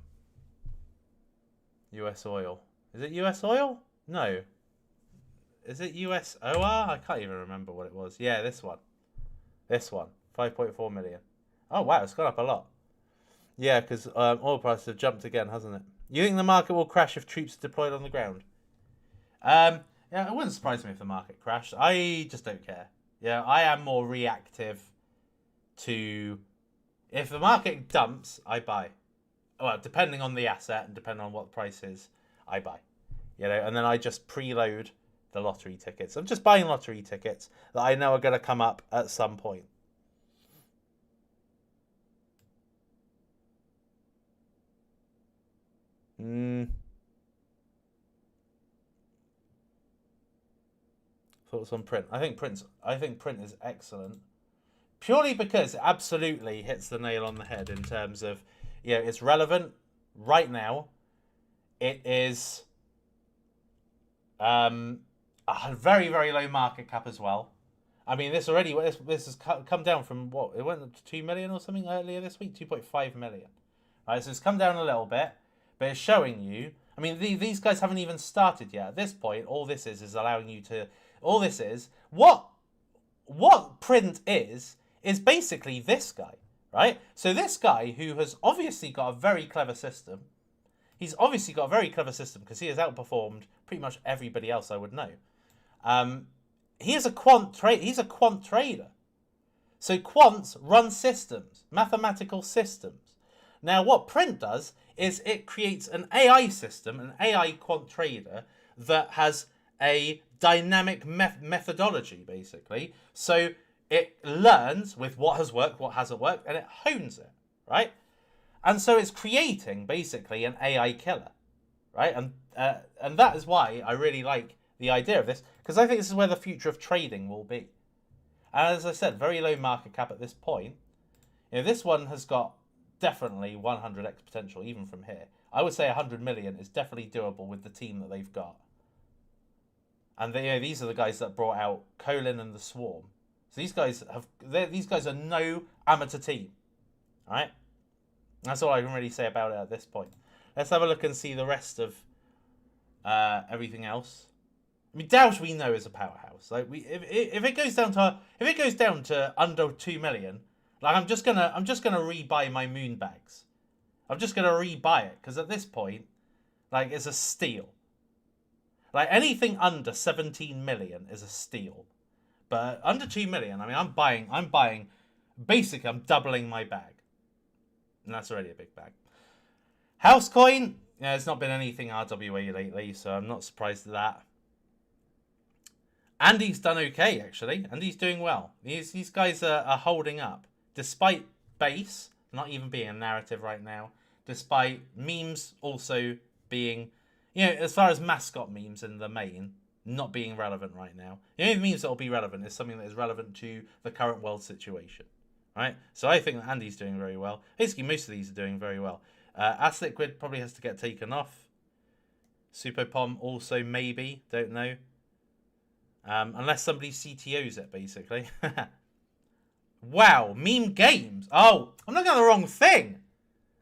US Oil. Is it US Oil? No. Is it USOR? I can't even remember what it was. Yeah, this one. This one. 5.4 million. Oh, wow. It's gone up a lot. Yeah, because oil prices have jumped again, hasn't it? You think the market will crash if troops are deployed on the ground? Yeah, it wouldn't surprise me if the market crashed. I just don't care. Yeah, I am more reactive to... If the market dumps, I buy. Well, depending on the asset and depending on what the price is, I buy. You know, and then I just preload the lottery tickets. I'm just buying lottery tickets that I know are going to come up at some point. Thoughts on print? I think print is excellent, purely because it absolutely hits the nail on the head in terms of, you know, it's relevant right now. It is a very, very low market cap as well. I mean, this has come down from what? It went up to 2 million or something earlier this week, 2.5 million. Right, so it's come down a little bit, but it's showing you. I mean, these guys haven't even started yet. At this point, all this is allowing you to. All this is what print is basically this guy, right? So this guy who has obviously got a very clever system. He's obviously got a very clever system because he has outperformed pretty much everybody else I would know. He is a quant trader. He's a quant trader. So quants run systems, mathematical systems. Now, what print does is it creates an AI system, an AI quant trader that has a dynamic methodology, basically. So it learns with what has worked, what hasn't worked, and it hones it, right? And so it's creating, basically, an AI killer, right? And that is why I really like the idea of this, because I think this is where the future of trading will be. And as I said, very low market cap at this point. This one has got definitely 100x potential even from here. I would say 100 million is definitely doable with the team that they've got. And these are the guys that brought out Colin and the Swarm. So these guys are no amateur team. All right? That's all I can really say about it at this point. Let's have a look and see the rest of everything else. I mean, Dows we know is a powerhouse. Like if it goes down to under 2 million, like I'm just gonna rebuy my moon bags. I'm just gonna rebuy it because at this point, like it's a steal. Like anything under 17 million is a steal, but under 2 million, I mean, I'm buying. Basically, I'm doubling my bag, and that's already a big bag. ALTCOIN, yeah, it's not been anything RWA lately, so I'm not surprised at that. Andy's done okay, actually. Andy's doing well. These guys are holding up. Despite base not even being a narrative right now. Despite memes also being, as far as mascot memes in the main, not being relevant right now. The only memes that will be relevant is something that is relevant to the current world situation. Right? So I think that Andy's doing very well. Basically, most of these are doing very well. Liquid probably has to get taken off. Suppoman also maybe, don't know. Unless somebody CTOs it, basically. Wow, meme games. Oh, I'm looking at the wrong thing.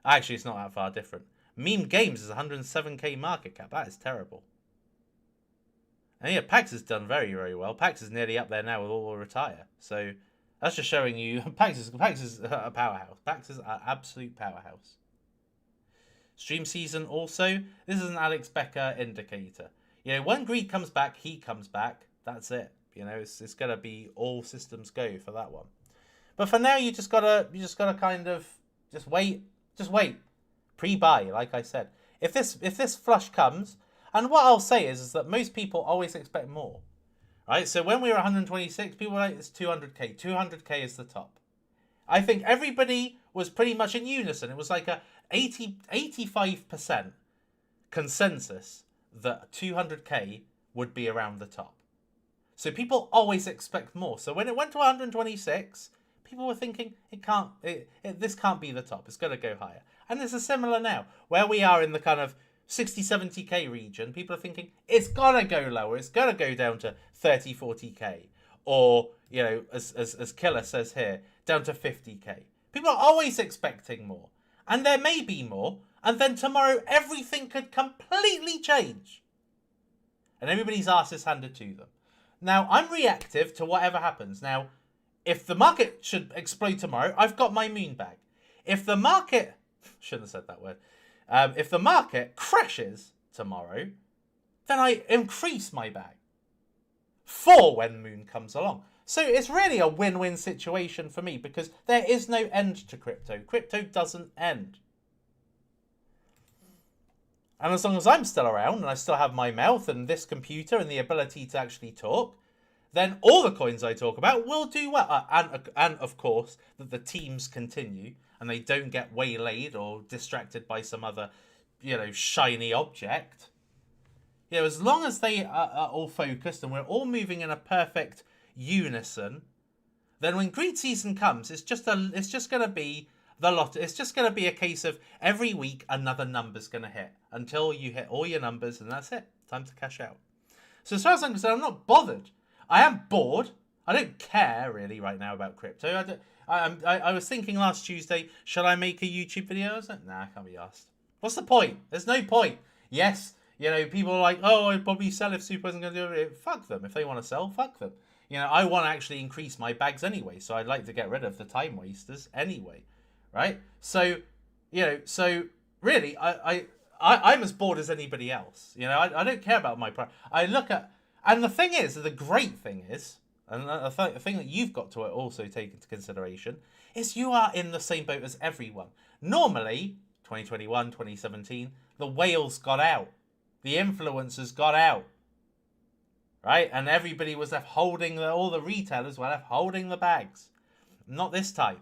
Actually, it's not that far different. Meme games is 107k market cap. That is terrible. And yeah, Pax has done very, very well. Pax is nearly up there now with all retire. So that's just showing you Pax is a powerhouse. Pax is an absolute powerhouse. Stream season also. This is an Alex Becker indicator. When Greed comes back, he comes back. That's it. It's gonna be all systems go for that one. But for now, you just gotta kind of just wait, pre-buy, like I said. If this flush comes, and what I'll say is that most people always expect more, right? So when we were 126, people were like, it's 200k. 200k is the top. I think everybody was pretty much in unison. It was like a 85% consensus that 200k would be around the top. So people always expect more. So when it went to 126, people were thinking this can't be the top. It's going to go higher. And this is similar now. Where we are in the kind of 60, 70k region, people are thinking it's going to go lower. It's going to go down to 30, 40k. Or, as Killer says here, down to 50k. People are always expecting more. And there may be more. And then tomorrow everything could completely change. And everybody's ass is handed to them. Now, I'm reactive to whatever happens. Now, if the market should explode tomorrow, I've got my moon bag. If the market... Shouldn't have said that word. If the market crashes tomorrow, then I increase my bag for when moon comes along. So it's really a win-win situation for me because there is no end to crypto. Crypto doesn't end. And as long as I'm still around and I still have my mouth and this computer and the ability to actually talk, then all the coins I talk about will do well. And of course, that the teams continue and they don't get waylaid or distracted by some other, shiny object. As long as they are all focused and we're all moving in a perfect unison, then when greed season comes, it's just going to be the lot. It's just going to be a case of every week another number's going to hit until you hit all your numbers, and that's it. Time to cash out. So as far as I'm concerned, I'm not bothered. I am bored. I don't care really right now about crypto. I was thinking last Tuesday, shall I make a YouTube video? I was like, nah, I can't be asked. What's the point? There's no point. Yes, people are like, oh, I'd probably sell if Super isn't going to do it. Fuck them. If they want to sell, fuck them. I want to actually increase my bags anyway, so I'd like to get rid of the time wasters anyway. Right? So, really, I'm as bored as anybody else. I don't care about my price. I look at, and the thing is, the great thing is, and the thing that you've got to also take into consideration, is you are in the same boat as everyone. Normally, 2021, 2017, the whales got out. The influencers got out. Right? And everybody was left holding, all the retailers were left holding the bags. Not this time.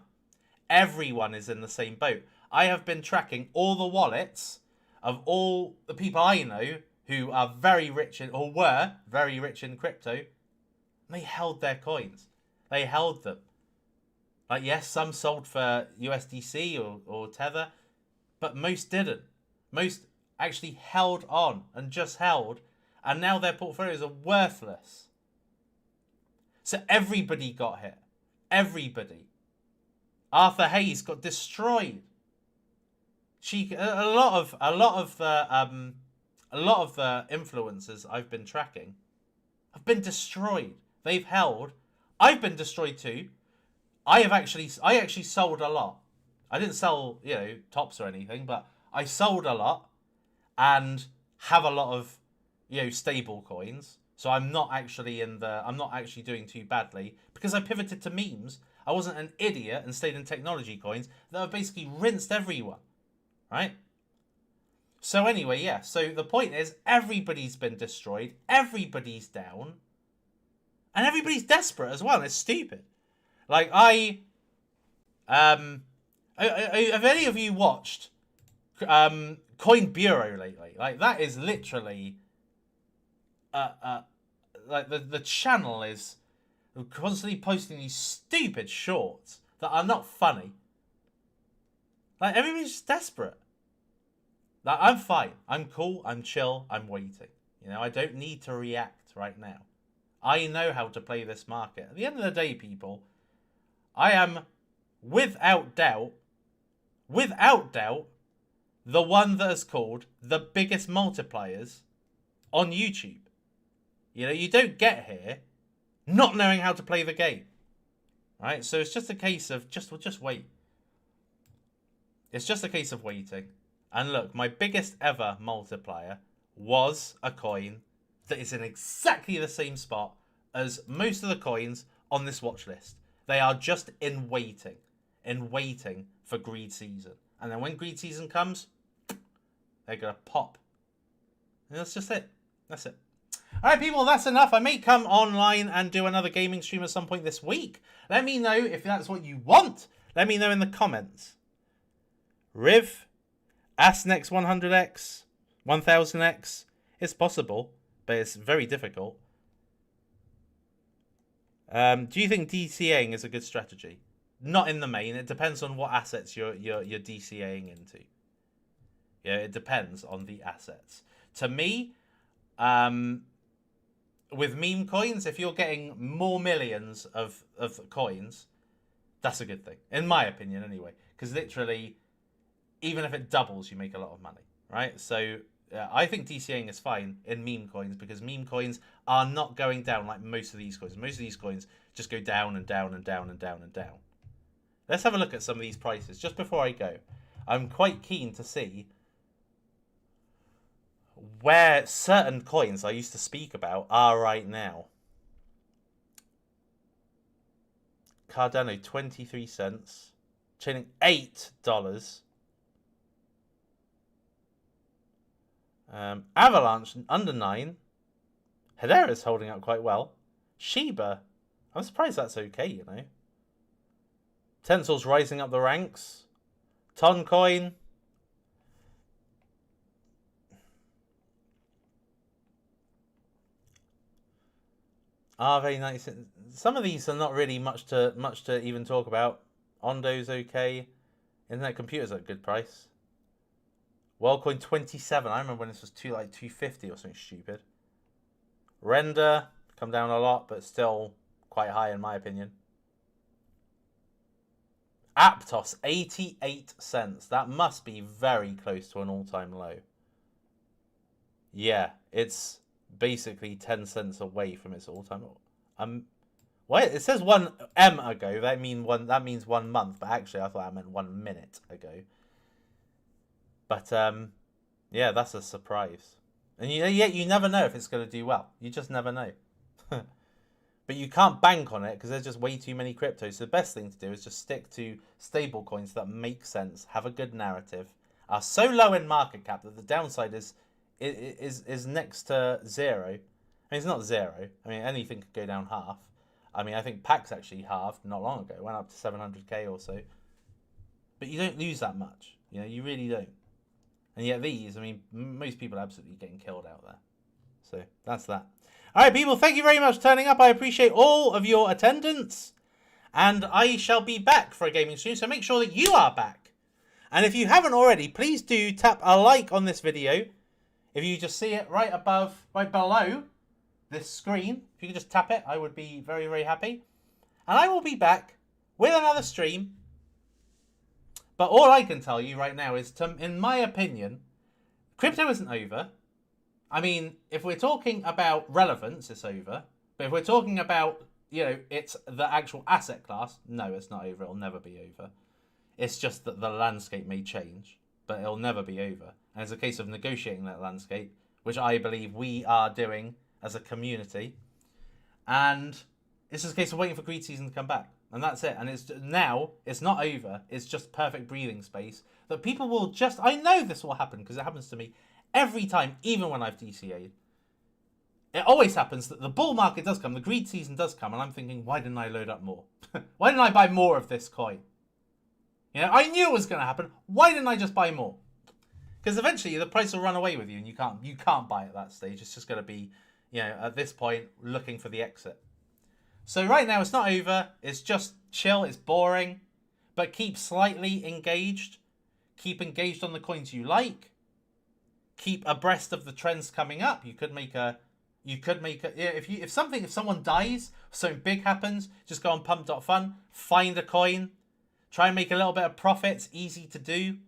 Everyone is in the same boat. I have been tracking all the wallets of all the people I know who are very rich or were very rich in crypto. And they held their coins. They held them. Like, yes, some sold for USDC or Tether, but most didn't. Most actually held on and just held, and now their portfolios are worthless. So everybody got hit. Everybody. Arthur Hayes got destroyed. A lot of the influencers I've been tracking have been destroyed. They've held. I've been destroyed too. I actually sold a lot. I didn't sell, tops or anything, but I sold a lot and have a lot of, stable coins. So I'm not actually doing too badly because I pivoted to memes. I wasn't an idiot and stayed in technology coins that have basically rinsed everyone, right? So anyway, yeah. So the point is, everybody's been destroyed, everybody's down, and everybody's desperate as well. It's stupid. Like have any of you watched Coin Bureau lately? Like that is literally, like the channel is constantly posting these stupid shorts that are not funny. Like everybody's just desperate. Like I'm fine, I'm cool, I'm chill, I'm waiting. I don't need to react right now. I know how to play this market. At the end of the day, people, I am, without doubt, the one that is called the biggest multipliers on YouTube. You don't get here not knowing how to play the game. Right? So it's just a case of just wait. It's just a case of waiting. And look, my biggest ever multiplier was a coin that is in exactly the same spot as most of the coins on this watch list. They are just in waiting for greed season. And then when greed season comes, they're going to pop. And that's just it. That's it. All right, people, that's enough. I may come online and do another gaming stream at some point this week. Let me know if that's what you want. Let me know in the comments. Riv, ASNEX 100x, 1000x. It's possible, but it's very difficult. Do you think DCAing is a good strategy? Not in the main. It depends on what assets you're DCAing into. Yeah, it depends on the assets. To me, with meme coins, if you're getting more millions of coins, that's a good thing. In my opinion, anyway. Because literally, even if it doubles, you make a lot of money, right? So I think DCAing is fine in meme coins because meme coins are not going down like most of these coins. Most of these coins just go down and down and down and down and down. Let's have a look at some of these prices just before I go. I'm quite keen to see where certain coins I used to speak about are right now. Cardano, 23 cents. Trading $8. Avalanche, under 9. Hedera's holding up quite well. Shiba, I'm surprised that's okay, Tensor's rising up the ranks. Toncoin. Aave 96. Some of these are not really much to even talk about. Ondo's okay. Internet Computer's at a good price. WorldCoin 27. I remember when this was like 250 or something stupid. Render come down a lot, but still quite high in my opinion. Aptos 88 cents. That must be very close to an all-time low. Yeah, it's basically 10 cents away from its all-time low. Wait, it says 1 M ago. That means 1 month, but actually I thought that meant 1 minute ago. But yeah, that's a surprise. And yet you never know if it's going to do well. You just never know. But you can't bank on it because there's just way too many cryptos. So the best thing to do is just stick to stable coins that make sense, have a good narrative, are so low in market cap that the downside is next to zero. I mean, it's not zero. I mean, anything could go down half. I mean, I think PAX actually halved not long ago. It went up to 700k or so. But you don't lose that much. You really don't. And yet these, I mean, most people are absolutely getting killed out there. So that's that. All right, people, thank you very much for turning up. I appreciate all of your attendance. And I shall be back for a gaming stream, so make sure that you are back. And if you haven't already, please do tap a like on this video. If you just see it right below this screen, if you could just tap it, I would be very, very happy. And I will be back with another stream. But all I can tell you right now is, in my opinion, crypto isn't over. I mean, if we're talking about relevance, it's over. But if we're talking about, it's the actual asset class, no, it's not over. It'll never be over. It's just that the landscape may change, but it'll never be over. And it's a case of negotiating that landscape, which I believe we are doing as a community. And it's just a case of waiting for greed season to come back. And that's it. And it's not over. It's just perfect breathing space that people will just... I know this will happen because it happens to me every time, even when I've DCA'd. It always happens that the bull market does come, the greed season does come, and I'm thinking, why didn't I load up more? Why didn't I buy more of this coin? I knew it was going to happen. Why didn't I just buy more? Because eventually the price will run away with you, and you can't buy at that stage. It's just going to be, at this point, looking for the exit. So right now, it's not over. It's just chill. It's boring. But keep slightly engaged. Keep engaged on the coins you like. Keep abreast of the trends coming up. If someone dies, something big happens, just go on pump.fun, find a coin, try and make a little bit of profit. It's easy to do.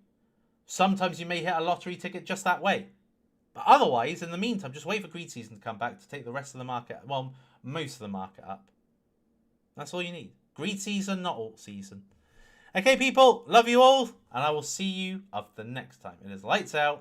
Sometimes you may hit a lottery ticket just that way. But otherwise, in the meantime, just wait for greed season to come back to take the rest of the market, well, most of the market up. That's all you need. Greed season, not alt season. Okay, people, love you all, and I will see you of the next time. It is lights out.